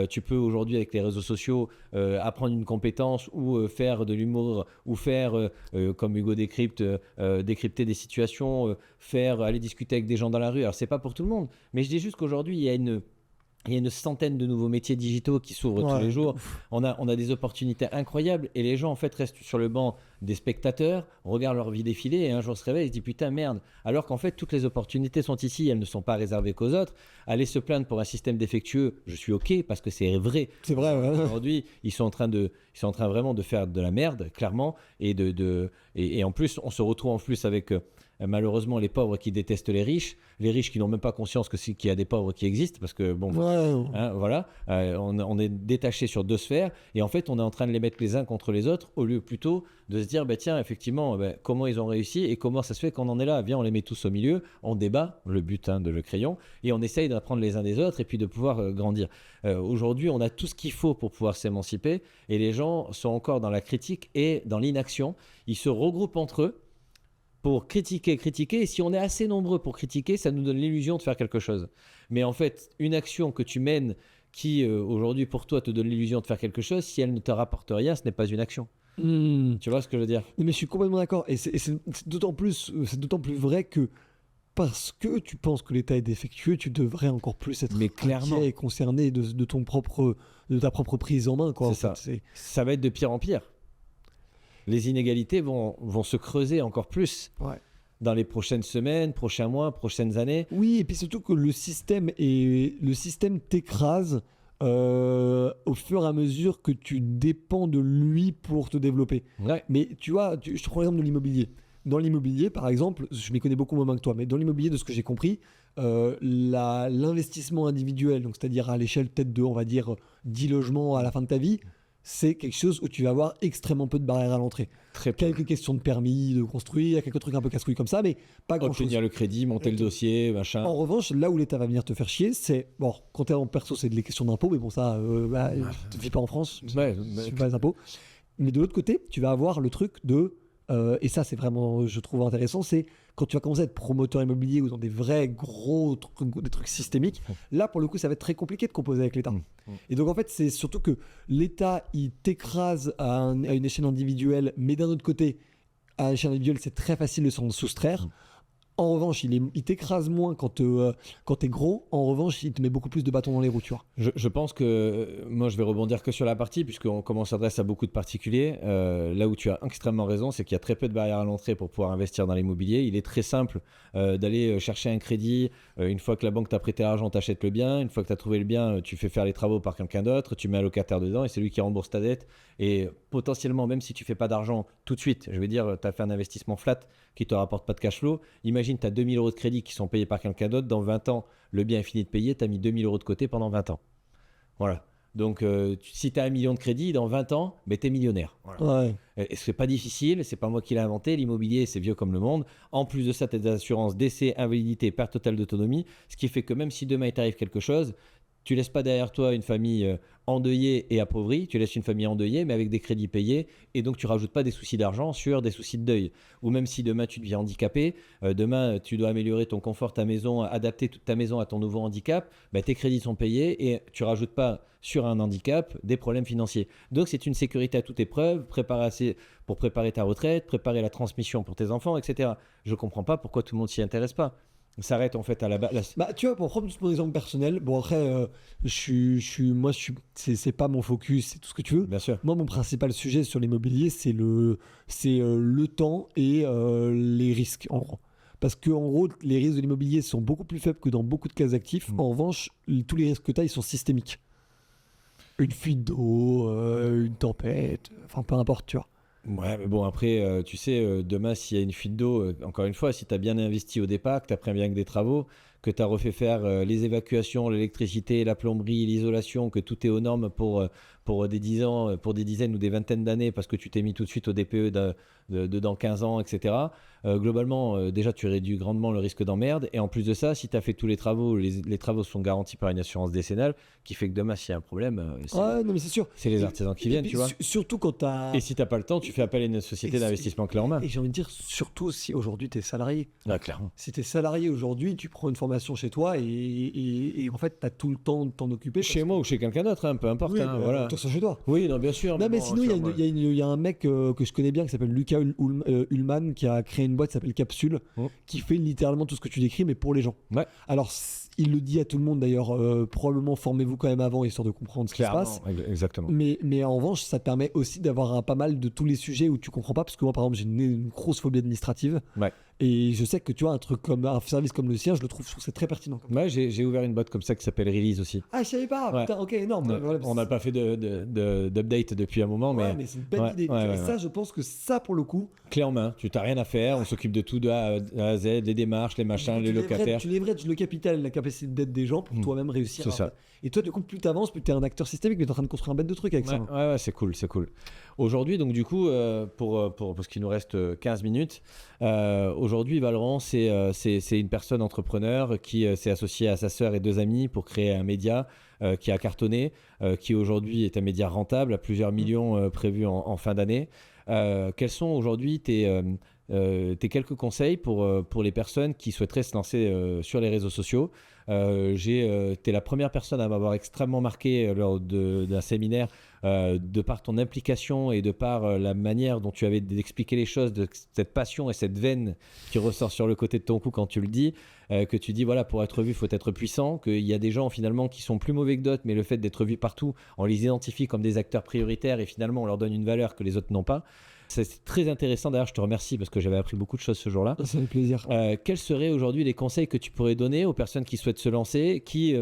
Tu peux aujourd'hui avec les réseaux sociaux apprendre une compétence ou faire de l'humour ou faire, comme Hugo décrypte, décrypter des situations, aller discuter avec des gens dans la rue. Alors c'est pas pour tout le monde, mais je dis juste qu'aujourd'hui il y a une centaine de nouveaux métiers digitaux qui s'ouvrent tous les jours. On a des opportunités incroyables et les gens en fait restent sur le banc des spectateurs, regardent leur vie défiler et un jour se réveillent et se disent putain merde. Alors qu'en fait toutes les opportunités sont ici, elles ne sont pas réservées qu'aux autres. Aller se plaindre pour un système défectueux, je suis ok parce que c'est vrai. C'est vrai. Ouais. Aujourd'hui ils sont en train vraiment de faire de la merde clairement et en plus on se retrouve en plus avec malheureusement les pauvres qui détestent les riches qui n'ont même pas conscience qu'il y a des pauvres qui existent parce que bon voilà, on est détaché sur deux sphères et en fait on est en train de les mettre les uns contre les autres au lieu plutôt de se dire tiens effectivement comment ils ont réussi et comment ça se fait qu'on en est là, viens on les met tous au milieu, on débat, le but de le crayon et on essaye d'apprendre les uns des autres et puis de pouvoir grandir. Aujourd'hui on a tout ce qu'il faut pour pouvoir s'émanciper et les gens sont encore dans la critique et dans l'inaction, ils se regroupent entre eux pour critiquer, et si on est assez nombreux pour critiquer, ça nous donne l'illusion de faire quelque chose. Mais en fait, une action que tu mènes qui, aujourd'hui, pour toi, te donne l'illusion de faire quelque chose, si elle ne te rapporte rien, ce n'est pas une action. Tu vois ce que je veux dire? Mais je suis complètement d'accord. Et c'est d'autant plus vrai que parce que tu penses que l'État est défectueux, tu devrais encore plus être inquiet et concerné de ta propre prise en main. Quoi, c'est ça. Ça va être de pire en pire. Les inégalités vont se creuser encore plus dans les prochaines semaines, prochains mois, prochaines années. Oui, et puis surtout que le système t'écrase au fur et à mesure que tu dépends de lui pour te développer. Ouais. Mais tu vois, je te prends l'exemple de l'immobilier. Dans l'immobilier, par exemple, je m'y connais beaucoup moins que toi, mais dans l'immobilier, de ce que j'ai compris, l'investissement individuel, donc c'est-à-dire à l'échelle peut-être de, on va dire, 10 logements à la fin de ta vie, c'est quelque chose où tu vas avoir extrêmement peu de barrières à l'entrée. Quelques questions de permis de construire, quelques trucs un peu casse-couilles comme ça, mais pas grand-chose. Obtenir le crédit, monter le dossier, machin. En revanche, là où l'État va venir te faire chier, c'est... Bon, quand t'es en perso, c'est des questions d'impôts, mais bon, ça, tu ne vis pas en France, tu ne pas les impôts. Mais de l'autre côté, tu vas avoir le truc de... et ça, c'est vraiment, je trouve intéressant, c'est quand tu vas commencer à être promoteur immobilier ou dans des vrais gros trucs, des trucs systémiques, là, pour le coup, ça va être très compliqué de composer avec l'État. Et donc, en fait, c'est surtout que l'État, il t'écrase à une échelle individuelle, mais d'un autre côté, à l'échelle individuelle, c'est très facile de s'en soustraire. En revanche, il t'écrase moins quand t'es gros. En revanche, il te met beaucoup plus de bâtons dans les roues, tu vois. Je pense que moi, je vais rebondir que sur la partie, puisqu'on commence à s'adresse à beaucoup de particuliers. Là où tu as extrêmement raison, c'est qu'il y a très peu de barrières à l'entrée pour pouvoir investir dans l'immobilier. Il est très simple d'aller chercher un crédit. Une fois que la banque t'a prêté l'argent, tu achètes le bien. Une fois que tu as trouvé le bien, tu fais faire les travaux par quelqu'un d'autre. Tu mets un locataire dedans et c'est lui qui rembourse ta dette. Et potentiellement, même si tu fais pas d'argent tout de suite, je veux dire, tu as fait un investissement flat qui ne te rapporte pas de cash flow. Imagine, tu as 2000 euros de crédit qui sont payés par quelqu'un d'autre. Dans 20 ans, le bien est fini de payer. Tu as mis 2000 euros de côté pendant 20 ans. Voilà. Donc, si tu as 1 million de crédit, dans 20 ans, tu es millionnaire. Voilà. Ouais. Et c'est pas difficile, c'est pas moi qui l'ai inventé. L'immobilier, c'est vieux comme le monde. En plus de ça, tu as des assurances décès, invalidité, perte totale d'autonomie. Ce qui fait que même si demain il t'arrive quelque chose, tu laisses pas derrière toi une famille endeuillée et appauvrie, tu laisses une famille endeuillée mais avec des crédits payés et donc tu rajoutes pas des soucis d'argent sur des soucis de deuil. Ou même si demain tu deviens handicapé, demain tu dois améliorer ton confort, ta maison, adapter toute ta maison à ton nouveau handicap, tes crédits sont payés et tu rajoutes pas sur un handicap des problèmes financiers. Donc c'est une sécurité à toute épreuve, pour préparer ta retraite, préparer la transmission pour tes enfants, etc. Je comprends pas pourquoi tout le monde s'y intéresse pas. Ça s'arrête en fait à la base. Bah, tu vois, pour prendre mon exemple personnel, bon après, c'est pas mon focus, c'est tout ce que tu veux. Bien sûr. Moi, mon principal sujet sur l'immobilier, c'est le temps et les risques, en gros. Parce que en gros, les risques de l'immobilier sont beaucoup plus faibles que dans beaucoup de cas actifs. En revanche, tous les risques que tu as, ils sont systémiques. Une fuite d'eau, une tempête, enfin peu importe, tu vois. Ouais, mais bon, après, tu sais, demain, s'il y a une fuite d'eau, encore une fois, si tu as bien investi au départ, que tu as prévu avec des travaux, que tu as refait faire les évacuations, l'électricité, la plomberie, l'isolation, que tout est aux normes pour des dizaines ou des vingtaines d'années, parce que tu t'es mis tout de suite au DPE dans 15 ans, etc. Globalement, déjà, tu réduis grandement le risque d'emmerde. Et en plus de ça, si tu as fait tous les travaux, les travaux sont garantis par une assurance décennale, qui fait que demain, s'il y a un problème, Ouais, non, mais c'est sûr. c'est les artisans qui viennent, puis, tu vois. Surtout quand tu as. Et si tu n'as pas le temps, tu fais appel à une société d'investissement clé en main. Et j'ai envie de dire, surtout si aujourd'hui tu es salarié. Ah, clairement. Si tu es salarié aujourd'hui, tu prends une formation chez toi et en fait, tu as tout le temps de t'en occuper. Chez moi ou chez quelqu'un d'autre, hein, peu importe. Oui, voilà. toi, c'est chez toi. Oui, non, bien sûr. Non, mais bon, sinon, il y a un mec que je connais bien qui s'appelle Lucas Ullman qui a créé une boîte qui s'appelle Capsule, qui fait littéralement tout ce que tu décris, mais pour les gens. Ouais. Alors, il le dit à tout le monde d'ailleurs, probablement formez-vous quand même avant, histoire de comprendre ce qui se passe. Exactement. Mais en revanche, ça te permet aussi d'avoir pas mal de tous les sujets où tu comprends pas, parce que moi, par exemple, j'ai une grosse phobie administrative. Ouais. Et je sais que tu vois, un truc comme un service comme le sien, je trouve c'est très pertinent. Ouais, j'ai ouvert une boîte comme ça qui s'appelle Release aussi. Ah, je savais pas. Ouais. Putain, ok, énorme. Voilà, On n'a pas fait d'update depuis un moment, ouais, mais c'est une belle idée. Et ça, je pense que ça, pour le coup, clé en main. Tu n'as rien à faire. On s'occupe de tout de A à Z, les démarches, les machins, les locataires. Tu leverages le capital et la capacité d'aide des gens pour toi-même réussir. C'est ça. Et toi, du coup, plus tu avances, plus tu es un acteur systémique, mais tu es en train de construire un bête de trucs avec ça. Ouais, c'est cool, c'est cool. Aujourd'hui, donc du coup, parce qu'il nous reste 15 minutes, aujourd'hui, Valorant, c'est une personne entrepreneur qui s'est associée à sa sœur et 2 amis pour créer un média qui a cartonné, qui aujourd'hui est un média rentable à plusieurs millions prévus en fin d'année. Quels sont aujourd'hui tes quelques conseils pour les personnes qui souhaiteraient se lancer sur les réseaux sociaux? T'es la première personne à m'avoir extrêmement marqué lors d'un séminaire de par ton implication et de par la manière dont tu avais d'expliquer les choses, de cette passion et cette veine qui ressort sur le côté de ton cou quand tu le dis, que tu dis voilà, pour être vu, il faut être puissant, qu'il y a des gens finalement qui sont plus mauvais que d'autres, mais le fait d'être vu partout, on les identifie comme des acteurs prioritaires et finalement on leur donne une valeur que les autres n'ont pas. C'est très intéressant, d'ailleurs je te remercie parce que j'avais appris beaucoup de choses ce jour-là. Ça fait plaisir. Quels seraient aujourd'hui les conseils que tu pourrais donner aux personnes qui souhaitent se lancer, qui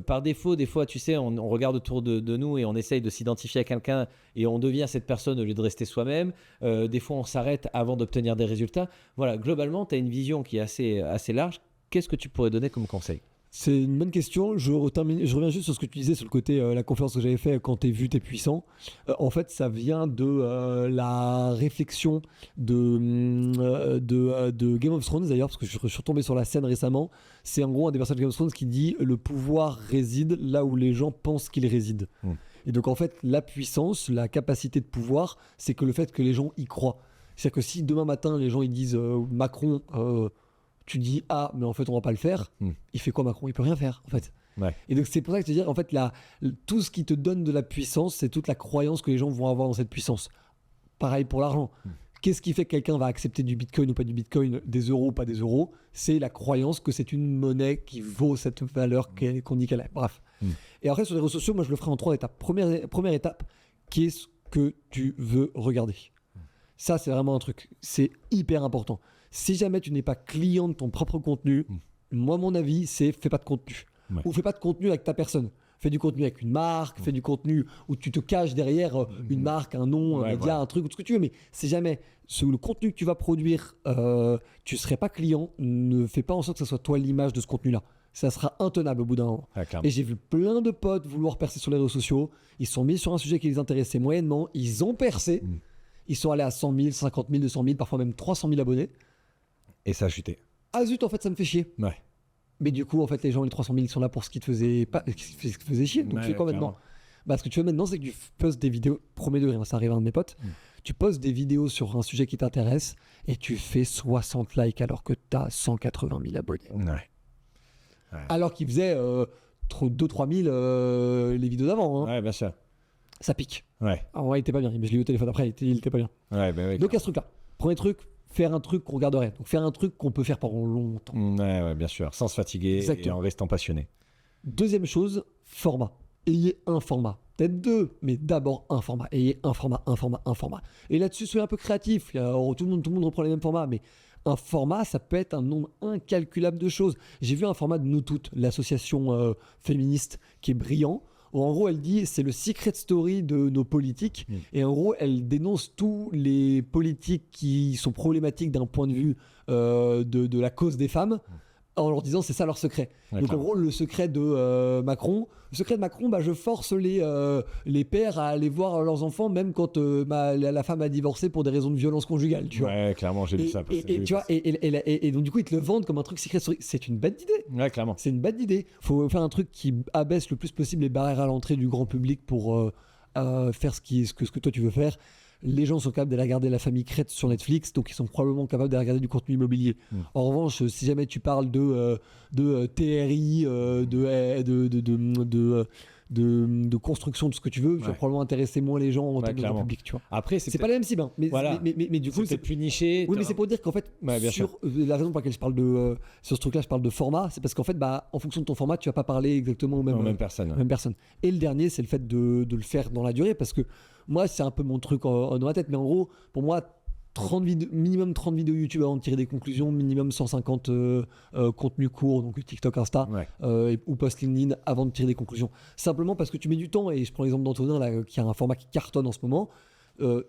par défaut, des fois tu sais, on regarde autour de nous et on essaye de s'identifier à quelqu'un et on devient cette personne au lieu de rester soi-même. Des fois on s'arrête avant d'obtenir des résultats. Voilà, globalement tu as une vision qui est assez large. Qu'est-ce que tu pourrais donner comme conseil ? C'est une bonne question. Je reviens juste sur ce que tu disais sur le côté la conférence que j'avais fait quand t'es vu, t'es puissant. En fait, ça vient de la réflexion de Game of Thrones d'ailleurs, parce que je suis retombé sur la scène récemment. C'est en gros un des personnages de Game of Thrones qui dit le pouvoir réside là où les gens pensent qu'il réside. Et donc en fait, la puissance, la capacité de pouvoir, c'est que le fait que les gens y croient. C'est-à-dire que si demain matin les gens ils disent Macron tu dis mais en fait on va pas le faire, il fait quoi Macron? Il peut rien faire en fait. Ouais. Et donc c'est pour ça que je te dis en fait tout ce qui te donne de la puissance, c'est toute la croyance que les gens vont avoir dans cette puissance. Pareil pour l'argent. Qu'est-ce qui fait que quelqu'un va accepter du Bitcoin ou pas du Bitcoin, des euros ou pas des euros? C'est la croyance que c'est une monnaie qui vaut cette valeur qu'on dit qu'elle est. Bref. Et après, sur les réseaux sociaux, moi, je le ferai en 3 étapes. Première étape, qu'est-ce que tu veux regarder? Ça, c'est vraiment un truc. C'est hyper important. Si jamais tu n'es pas client de ton propre contenu, moi, mon avis, c'est fais pas de contenu. Ou fais pas de contenu avec ta personne. Fais du contenu avec une marque, fais du contenu où tu te caches derrière une marque, un nom, un média, un truc, ou tout ce que tu veux. Mais si jamais le contenu que tu vas produire, tu ne serais pas client, ne fais pas en sorte que ce soit toi l'image de ce contenu-là. Ça sera intenable au bout d'un moment. Et j'ai vu plein de potes vouloir percer sur les réseaux sociaux. Ils se sont mis sur un sujet qui les intéressait moyennement. Ils ont percé. Ils sont allés à 100 000, 50 000, 200 000, parfois même 300 000 abonnés. Et ça a chuté. Ah zut, en fait, ça me fait chier. Ouais. Mais du coup, en fait, les gens, les 300 000, ils sont là pour ce qui te faisait, chier. Donc, tu fais quoi maintenant? Bah, ce que tu fais maintenant, c'est que tu postes des vidéos, premier degré, ça arrive à un de mes potes, tu postes des vidéos sur un sujet qui t'intéresse et tu fais 60 likes alors que tu as 180 000 abonnés. Alors qu'il faisait 2-3 000 les vidéos d'avant. Ouais, bien sûr. Ça pique. Ouais. Alors, ouais, il était pas bien. Mais je l'ai eu au téléphone après, il était pas bien. Donc, il y a ce truc-là. Premier truc, faire un truc qu'on regarderait. Donc, faire un truc qu'on peut faire pendant longtemps. Ouais, bien sûr. Sans se fatiguer. Exactement. Et en restant passionné. Deuxième chose, format. Ayez un format. Peut-être 2, mais d'abord un format. Ayez un format. Et là-dessus, soyez un peu créatif. Tout le monde reprend les mêmes formats, mais un format, ça peut être un nombre incalculable de choses. J'ai vu un format de Nous Toutes, l'association féministe, qui est brillant. Où en gros, elle dit c'est le secret story de nos politiques. Et en gros, elle dénonce tous les politiques qui sont problématiques d'un point de vue de la cause des femmes. En leur disant c'est ça leur secret. Donc en gros le secret de Macron, bah, je force les pères à aller voir leurs enfants même quand la femme a divorcé pour des raisons de violence conjugale, tu vois. Ouais, clairement, j'ai vu ça. Et donc du coup ils te le vendent comme un truc secret story. C'est une bête d'idée. Ouais, clairement. C'est une bête d'idée. Faut faire un truc qui abaisse le plus possible les barrières à l'entrée du grand public pour faire ce que toi tu veux faire. Les gens sont capables d'aller regarder La Famille Crête sur Netflix, donc ils sont probablement capables d'aller regarder du contenu immobilier. En revanche, si jamais tu parles de TRI, de construction, de ce que tu veux, tu vas probablement intéresser moins les gens en termes de grand public, tu vois. Après, c'est pas la même cible, hein, mais du coup, c'est plus niché. Oui, mais c'est pour dire qu'en fait, la raison pour laquelle je parle sur ce truc-là, je parle de format, c'est parce qu'en fait, en fonction de ton format, tu vas pas parler exactement aux mêmes personnes. Et le dernier, c'est le fait de le faire dans la durée, parce que moi, c'est un peu mon truc dans la tête, mais en gros, pour moi, minimum 30 vidéos YouTube avant de tirer des conclusions, minimum 150 contenus courts, donc TikTok, Insta, ou post LinkedIn avant de tirer des conclusions. Simplement parce que tu mets du temps, et je prends l'exemple d'Antonin, là, qui a un format qui cartonne en ce moment.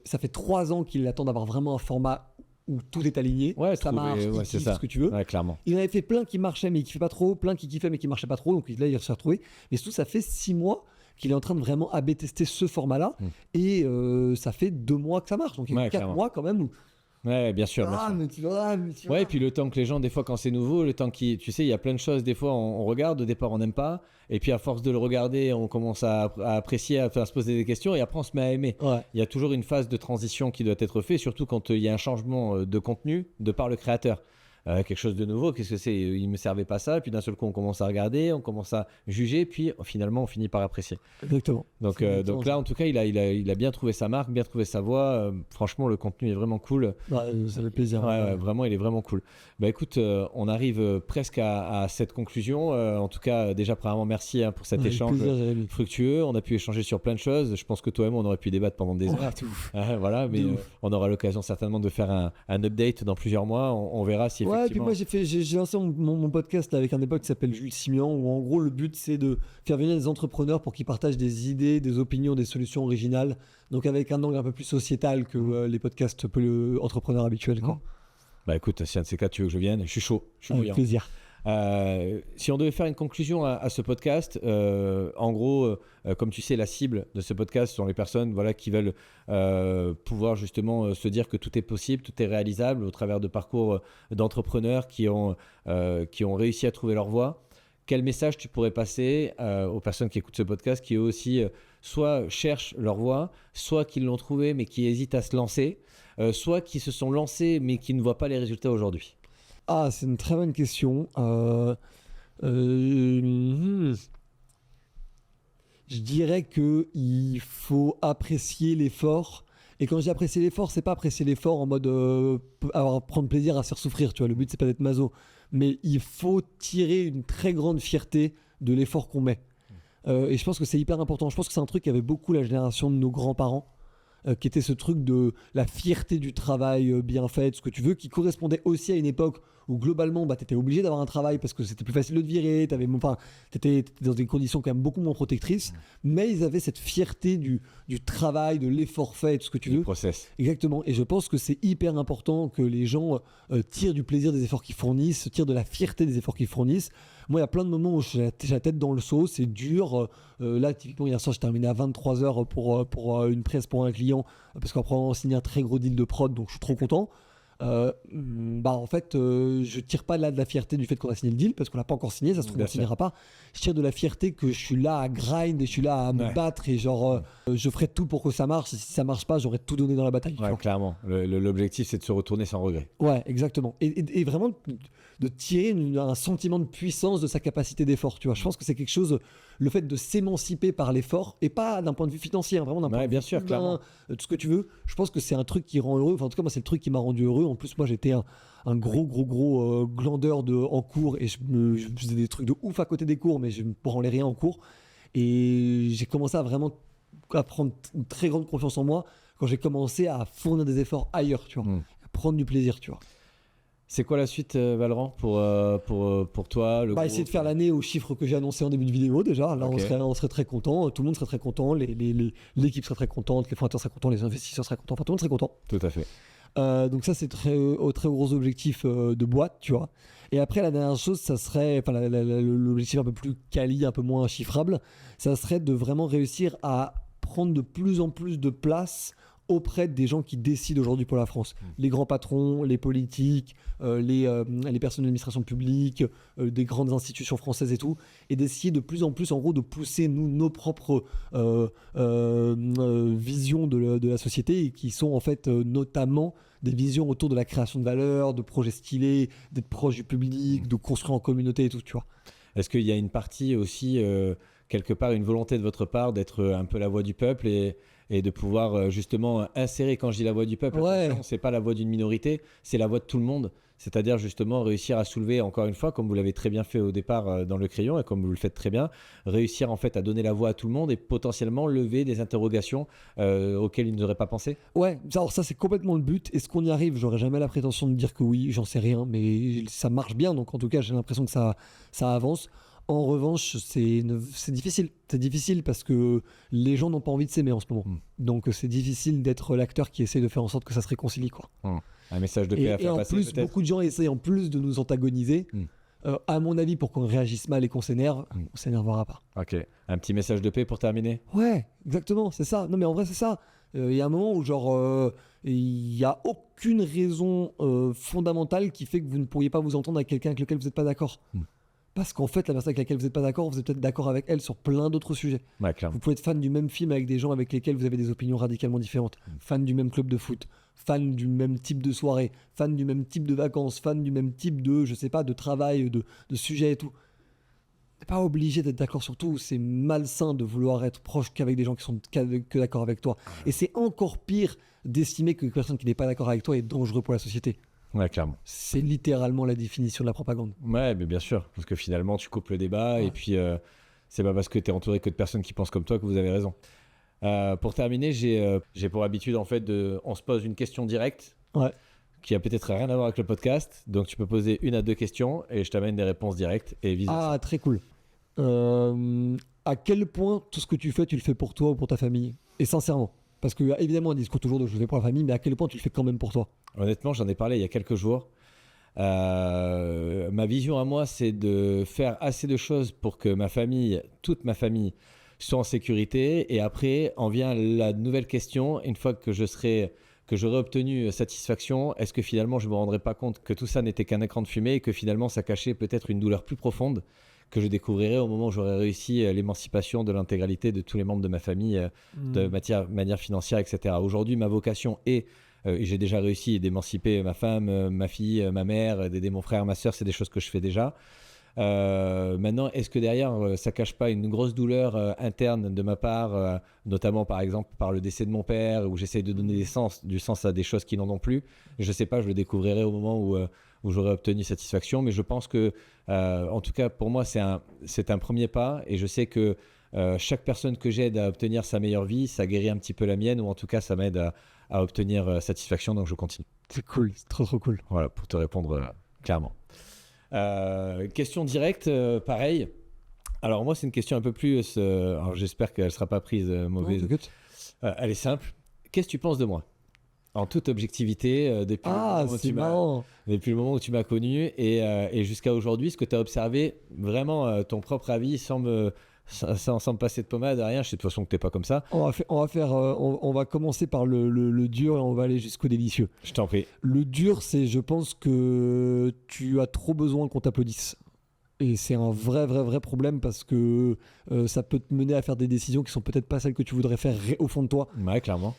Ça fait 3 ans qu'il attend d'avoir vraiment un format où tout est aligné, ça marche, c'est ce que tu veux. Clairement. Il en avait fait plein qui marchaient mais qui kiffaient pas trop, plein qui kiffaient mais qui marchaient pas trop, donc là il s'est retrouvé. Mais surtout, ça fait 6 mois qu'il est en train de vraiment AB tester ce format-là, et ça fait 2 mois que ça marche, donc il y a 4 mois quand même où... Ouais, bien sûr. Mais tu vois. Ouais, et puis le temps que les gens, des fois, quand c'est nouveau, le temps qui, tu sais, il y a plein de choses. Des fois, on regarde, au départ, on n'aime pas, et puis à force de le regarder, on commence à apprécier, à se poser des questions, et après, on se met à aimer. Il y a toujours une phase de transition qui doit être faite, surtout quand il y a un changement de contenu de par le créateur. Quelque chose de nouveau, qu'est-ce que c'est? Il me servait pas ça, puis d'un seul coup on commence à regarder, on commence à juger, puis finalement on finit par apprécier. Exactement. Donc là en tout cas il a bien trouvé sa marque, bien trouvé sa voix. Franchement le contenu est vraiment cool. Ça fait plaisir. Ouais, vraiment il est vraiment cool. Bah écoute, on arrive presque à cette conclusion. En tout cas déjà premièrement merci pour cet échange fructueux. On a pu échanger sur plein de choses. Je pense que toi et moi on aurait pu débattre pendant des heures. Voilà, mais on aura l'occasion certainement de faire un update dans plusieurs mois. On verra si effectivement... Ouais, puis moi j'ai lancé mon podcast là, avec un des potes qui s'appelle Jules Simian, où en gros le but c'est de faire venir des entrepreneurs pour qu'ils partagent des idées, des opinions, des solutions originales, donc avec un angle un peu plus sociétal que les podcasts entrepreneurs habituels, quoi. Bah écoute, si un de ces cas tu veux que je vienne, je suis chaud, je suis bouillant. Plaisir. Si on devait faire une conclusion à ce podcast, en gros, comme tu sais, la cible de ce podcast sont les personnes qui veulent pouvoir justement se dire que tout est possible, tout est réalisable au travers de parcours d'entrepreneurs qui ont réussi à trouver leur voie. Quel message tu pourrais passer aux personnes qui écoutent ce podcast, qui eux aussi soit cherchent leur voie, soit qui l'ont trouvé mais qui hésitent à se lancer, soit qui se sont lancés mais qui ne voient pas les résultats aujourd'hui? Ah, c'est une très bonne question. Je dirais qu'il faut apprécier l'effort Et quand je dis apprécier l'effort, c'est pas apprécier l'effort en mode prendre plaisir à se faire souffrir, tu vois. Le but, c'est pas d'être maso. Mais il faut tirer une très grande fierté de l'effort qu'on met. Et je pense que c'est hyper important. Je pense que c'est un truc qu'avait beaucoup la génération de nos grands-parents, qui était ce truc de la fierté du travail bien fait, ce que tu veux, qui correspondait aussi à une époque où globalement tu étais obligé d'avoir un travail parce que c'était plus facile de te virer, tu étais dans des conditions quand même beaucoup moins protectrices, mais ils avaient cette fierté du travail, de l'effort fait, tout ce que tu veux. Le process. Exactement, et je pense que c'est hyper important que les gens tirent du plaisir des efforts qu'ils fournissent, tirent de la fierté des efforts qu'ils fournissent. Moi, il y a plein de moments où j'ai la tête dans le seau, c'est dur. Là, typiquement, hier soir, j'ai terminé à 23h pour une presse pour un client, parce qu'après, on a signé un très gros deal de prod, donc je suis trop content. En fait, je tire pas là de la fierté du fait qu'on a signé le deal, parce qu'on l'a pas encore signé, ça se trouve, on ne signera pas. Je tire de la fierté que je suis là à grind et je suis là à me battre et je ferai tout pour que ça marche. Et si ça marche pas, j'aurais tout donné dans la bataille. Ouais, clairement. L'objectif, c'est de se retourner sans regret. Ouais, exactement. Et vraiment de tirer un sentiment de puissance de sa capacité d'effort. Tu vois, je pense que c'est quelque chose, le fait de s'émanciper par l'effort, et pas d'un point de vue financier, vraiment d'un point de vue sûr, humain, clairement. tout ce que tu veux. Je pense que c'est un truc qui rend heureux. Enfin, en tout cas, moi, c'est le truc qui m'a rendu heureux. En plus, moi, j'étais un gros glandeur en cours, et je faisais des trucs de ouf à côté des cours, mais je me branlais rien en cours. Et j'ai commencé à prendre une très grande confiance en moi quand j'ai commencé à fournir des efforts ailleurs, tu vois, à prendre du plaisir, tu vois. C'est quoi la suite, Valorant, pour toi, le groupe ? Essayer de faire l'année aux chiffres que j'ai annoncés en début de vidéo déjà. Là, on serait très content. Tout le monde serait très content. L'équipe serait très contente. Les fondateurs seraient contents. Les investisseurs seraient contents. Enfin, tout le monde serait content. Tout à fait. Donc ça, c'est très gros objectif de boîte, tu vois. Et après, la dernière chose, ça serait, l'objectif un peu plus quali, un peu moins chiffrable, ça serait de vraiment réussir à prendre de plus en plus de place auprès des gens qui décident aujourd'hui pour la France. Les grands patrons, les politiques, les personnes de l'administration publique, des grandes institutions françaises et tout, et d'essayer de plus en plus, en gros, de pousser nos propres visions de la société, et qui sont en fait notamment des visions autour de la création de valeur, de projets stylés, d'être proche du public, de construire en communauté et tout, tu vois. Est-ce qu'il y a une partie aussi, quelque part, une volonté de votre part d'être un peu la voix du peuple et de pouvoir justement insérer, quand je dis la voix du peuple, c'est pas la voix d'une minorité, c'est la voix de tout le monde. C'est-à-dire justement réussir à soulever, encore une fois, comme vous l'avez très bien fait au départ dans le crayon et comme vous le faites très bien, réussir en fait à donner la voix à tout le monde et potentiellement lever des interrogations auxquelles ils n'auraient pas pensé. Ouais, alors ça c'est complètement le but. Est-ce qu'on y arrive ? J'aurais jamais la prétention de dire que oui, j'en sais rien, mais ça marche bien, donc en tout cas j'ai l'impression que ça avance. En revanche, c'est difficile. C'est difficile parce que les gens n'ont pas envie de s'aimer en ce moment. Donc c'est difficile d'être l'acteur qui essaie de faire en sorte que ça se réconcilie, quoi. Un message de paix à faire passer, peut-être. Et en plus, beaucoup de gens essayent en plus de nous antagoniser. À mon avis, pour qu'on réagisse mal et qu'on s'énerve, on s'énervera pas. Ok. Un petit message de paix pour terminer ? Ouais, exactement, c'est ça. Non mais en vrai, c'est ça. Il y a un moment où il n'y a aucune raison fondamentale qui fait que vous ne pourriez pas vous entendre avec quelqu'un avec lequel vous n'êtes pas d'accord. Parce qu'en fait, la personne avec laquelle vous n'êtes pas d'accord, vous êtes peut-être d'accord avec elle sur plein d'autres sujets. Ouais, clairement. Vous pouvez être fan du même film avec des gens avec lesquels vous avez des opinions radicalement différentes. Fan du même club de foot, fan du même type de soirée, fan du même type de vacances, fan du même type de, je sais pas, de travail, de sujet et tout. Vous n'êtes pas obligé d'être d'accord sur tout. C'est malsain de vouloir être proche qu'avec des gens qui sont que d'accord avec toi. Et c'est encore pire d'estimer qu'une personne qui n'est pas d'accord avec toi est dangereux pour la société. Ouais, clairement. C'est littéralement la définition de la propagande. Ouais, mais bien sûr, parce que finalement, tu coupes le débat et puis c'est pas parce que tu es entouré que de personnes qui pensent comme toi que vous avez raison. Pour terminer, j'ai pour habitude en fait on se pose une question directe qui a peut-être rien à voir avec le podcast, donc tu peux poser 1 à 2 questions et je t'amène des réponses directes et vice-versa. Ah, très cool. À quel point tout ce que tu le fais pour toi ou pour ta famille ? Et sincèrement. Parce que évidemment, on discute toujours de je le fais pour la famille, mais à quel point tu le fais quand même pour toi ? Honnêtement, j'en ai parlé il y a quelques jours. Ma vision à moi, c'est de faire assez de choses pour que ma famille, toute ma famille, soit en sécurité. Et après, en vient la nouvelle question. Une fois que j'aurai obtenu satisfaction, est-ce que finalement, je ne me rendrai pas compte que tout ça n'était qu'un écran de fumée et que finalement, ça cachait peut-être une douleur plus profonde que je découvrirai au moment où j'aurai réussi l'émancipation de l'intégralité de tous les membres de ma famille de manière financière, etc. Aujourd'hui, ma vocation est, et j'ai déjà réussi d'émanciper ma femme, ma fille, ma mère, d'aider mon frère, ma soeur, c'est des choses que je fais déjà. Maintenant, est-ce que derrière, ça cache pas une grosse douleur interne de ma part, notamment par exemple par le décès de mon père, où j'essaye de donner du sens à des choses qui n'en ont plus. Je sais pas, je le découvrirai au moment où j'aurai obtenu satisfaction, mais je pense que, en tout cas pour moi, c'est un premier pas, et je sais que chaque personne que j'aide à obtenir sa meilleure vie, ça guérit un petit peu la mienne, ou en tout cas ça m'aide à obtenir satisfaction, donc je continue. C'est cool, c'est trop trop cool. Voilà, pour te répondre clairement. Question directe, pareil. Alors moi, c'est une question un peu plus... alors j'espère qu'elle ne sera pas prise mauvaise. Non, Elle est simple. Qu'est-ce que tu penses de moi? En toute objectivité, depuis le moment où tu m'as connu et jusqu'à aujourd'hui, ce que tu as observé, vraiment ton propre avis sans me passer de pommade, rien. Je sais de toute façon que tu n'es pas comme ça. On va commencer par le dur et on va aller jusqu'au délicieux. Je t'en prie. Le dur, c'est je pense que tu as trop besoin qu'on t'applaudisse. Et c'est un vrai problème parce que ça peut te mener à faire des décisions qui sont peut-être pas celles que tu voudrais faire au fond de toi. Ouais, clairement.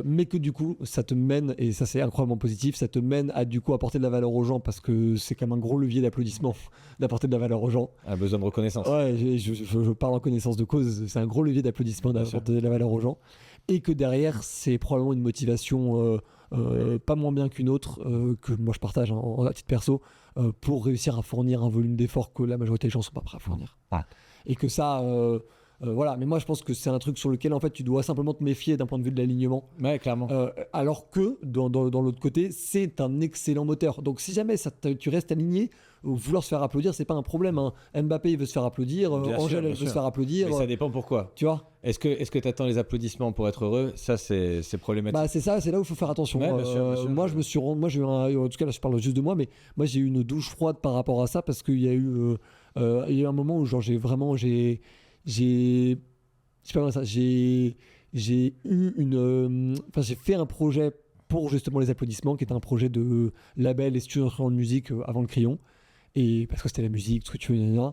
Mais que du coup, ça te mène, et ça c'est incroyablement positif, ça te mène à du coup apporter de la valeur aux gens parce que c'est quand même un gros levier d'applaudissement d'apporter de la valeur aux gens. Un besoin de reconnaissance. Ouais, je parle en connaissance de cause, c'est un gros levier d'applaudissement d'apporter de la valeur aux gens. Et que derrière, c'est probablement une motivation pas moins bien qu'une autre, que moi je partage à titre perso, pour réussir à fournir un volume d'effort que la majorité des gens ne sont pas prêts à fournir. Ah. Et que ça... voilà, mais moi je pense que c'est un truc sur lequel en fait tu dois simplement te méfier d'un point de vue de l'alignement. Ouais, clairement. Alors que dans l'autre côté, c'est un excellent moteur. Donc si jamais tu restes aligné, vouloir se faire applaudir, c'est pas un problème. Hein. Mbappé il veut se faire applaudir, Angèle elle veut se faire applaudir. Mais ça dépend pourquoi. Tu vois ? Est-ce que tu attends les applaudissements pour être heureux? Ça c'est problématique. Bah c'est ça, c'est là où il faut faire attention. Ouais, bien sûr. Moi je me suis rendu, en tout cas là je parle juste de moi, mais moi j'ai eu une douche froide par rapport à ça parce qu'il y a eu un moment où genre j'ai c'est pas vrai ça. J'ai fait un projet pour justement les applaudissements, qui était un projet de label et studio de musique avant le crayon, et parce que c'était la musique, tout ce que tu veux, etc.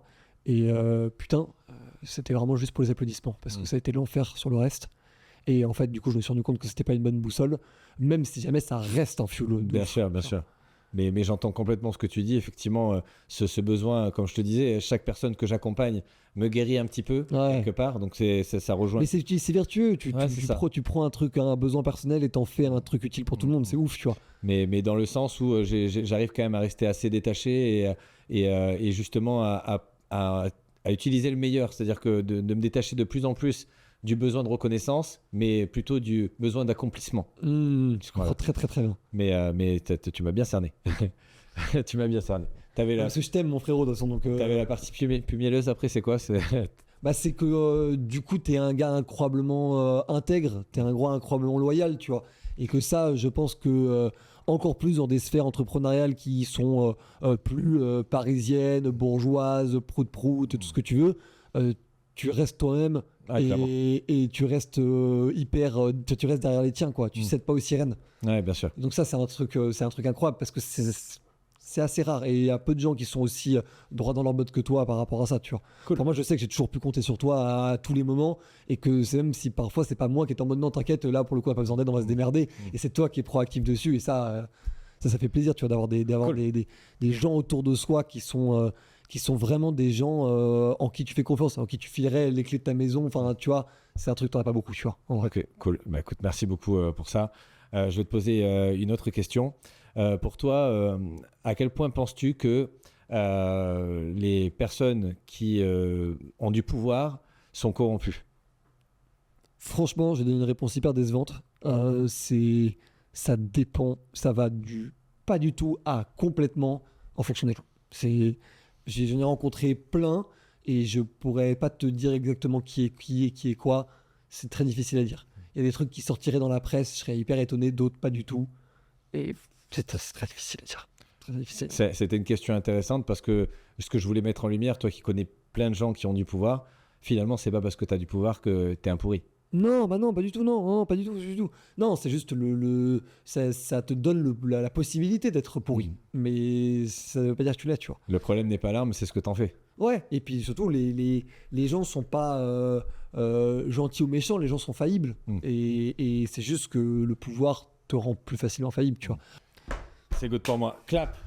Et putain, c'était vraiment juste pour les applaudissements, parce que ça a été l'enfer sur le reste. Et en fait, du coup, je me suis rendu compte que c'était pas une bonne boussole, même si jamais ça reste un fuel. Bien sûr. Mais j'entends complètement ce que tu dis. Effectivement, ce besoin, comme je te disais, chaque personne que j'accompagne me guérit un petit peu, quelque part. Donc ça rejoint. Mais c'est vertueux. Tu prends un truc, un besoin personnel et t'en fais un truc utile pour tout le monde. C'est ouf, tu vois. Mais dans le sens où j'arrive quand même à rester assez détaché et justement à utiliser le meilleur. C'est-à-dire que de me détacher de plus en plus du besoin de reconnaissance, mais plutôt du besoin d'accomplissement. Je comprends très bien. Mais tu m'as bien cerné. Tu m'as bien cerné. Parce que je t'aime, mon frérot, de toute façon. T'avais la partie plus mielleuse après, c'est quoi? C'est que du coup, t'es un gars incroyablement intègre, t'es un gars incroyablement loyal, tu vois. Et que ça, je pense que encore plus dans des sphères entrepreneuriales qui sont plus parisiennes, bourgeoises, prout-prout, tout ce que tu veux, tu restes toi-même. Et tu restes tu restes derrière les tiens, quoi. Tu cèdes pas aux sirènes. Ouais, bien sûr. Donc ça c'est un truc incroyable parce que c'est assez rare et il y a peu de gens qui sont aussi droits dans leur botte que toi par rapport à ça, tu vois. Cool. Pour moi, je sais que j'ai toujours pu compter sur toi à tous les moments et que c'est même si parfois c'est pas moi qui est en mode non t'inquiète, là pour le coup on a pas besoin d'aide, on va se démerder, et c'est toi qui es proactif dessus, et ça fait plaisir, tu vois, d'avoir des gens autour de soi qui sont vraiment des gens en qui tu fais confiance, en qui tu filerais les clés de ta maison. Enfin, tu vois, c'est un truc que tu n'aurais pas beaucoup, tu vois. En vrai. Ok, cool. Bah, écoute, merci beaucoup pour ça. Je vais te poser une autre question. Pour toi, à quel point penses-tu que les personnes qui ont du pouvoir sont corrompues? Franchement, j'ai donné une réponse hyper décevante. Ça dépend, ça va pas du tout à complètement en fonction des gens. J'en ai rencontré plein et je pourrais pas te dire exactement qui est quoi. C'est très difficile à dire. Il y a des trucs qui sortiraient dans la presse, je serais hyper étonné, d'autres pas du tout. Et c'est très difficile à dire. Très difficile. C'était une question intéressante parce que ce que je voulais mettre en lumière, toi qui connais plein de gens qui ont du pouvoir, finalement, c'est pas parce que tu as du pouvoir que tu es un pourri. Non, bah non, pas du tout, non, pas du tout. Non, c'est juste ça te donne la possibilité d'être pourri, mais ça veut pas dire que tu l'as, tu vois. Le problème n'est pas l'arme, c'est ce que t'en fais. Ouais, et puis surtout, les gens sont pas gentils ou méchants, les gens sont faillibles, et c'est juste que le pouvoir te rend plus facilement faillible, tu vois. C'est good pour moi. Clap.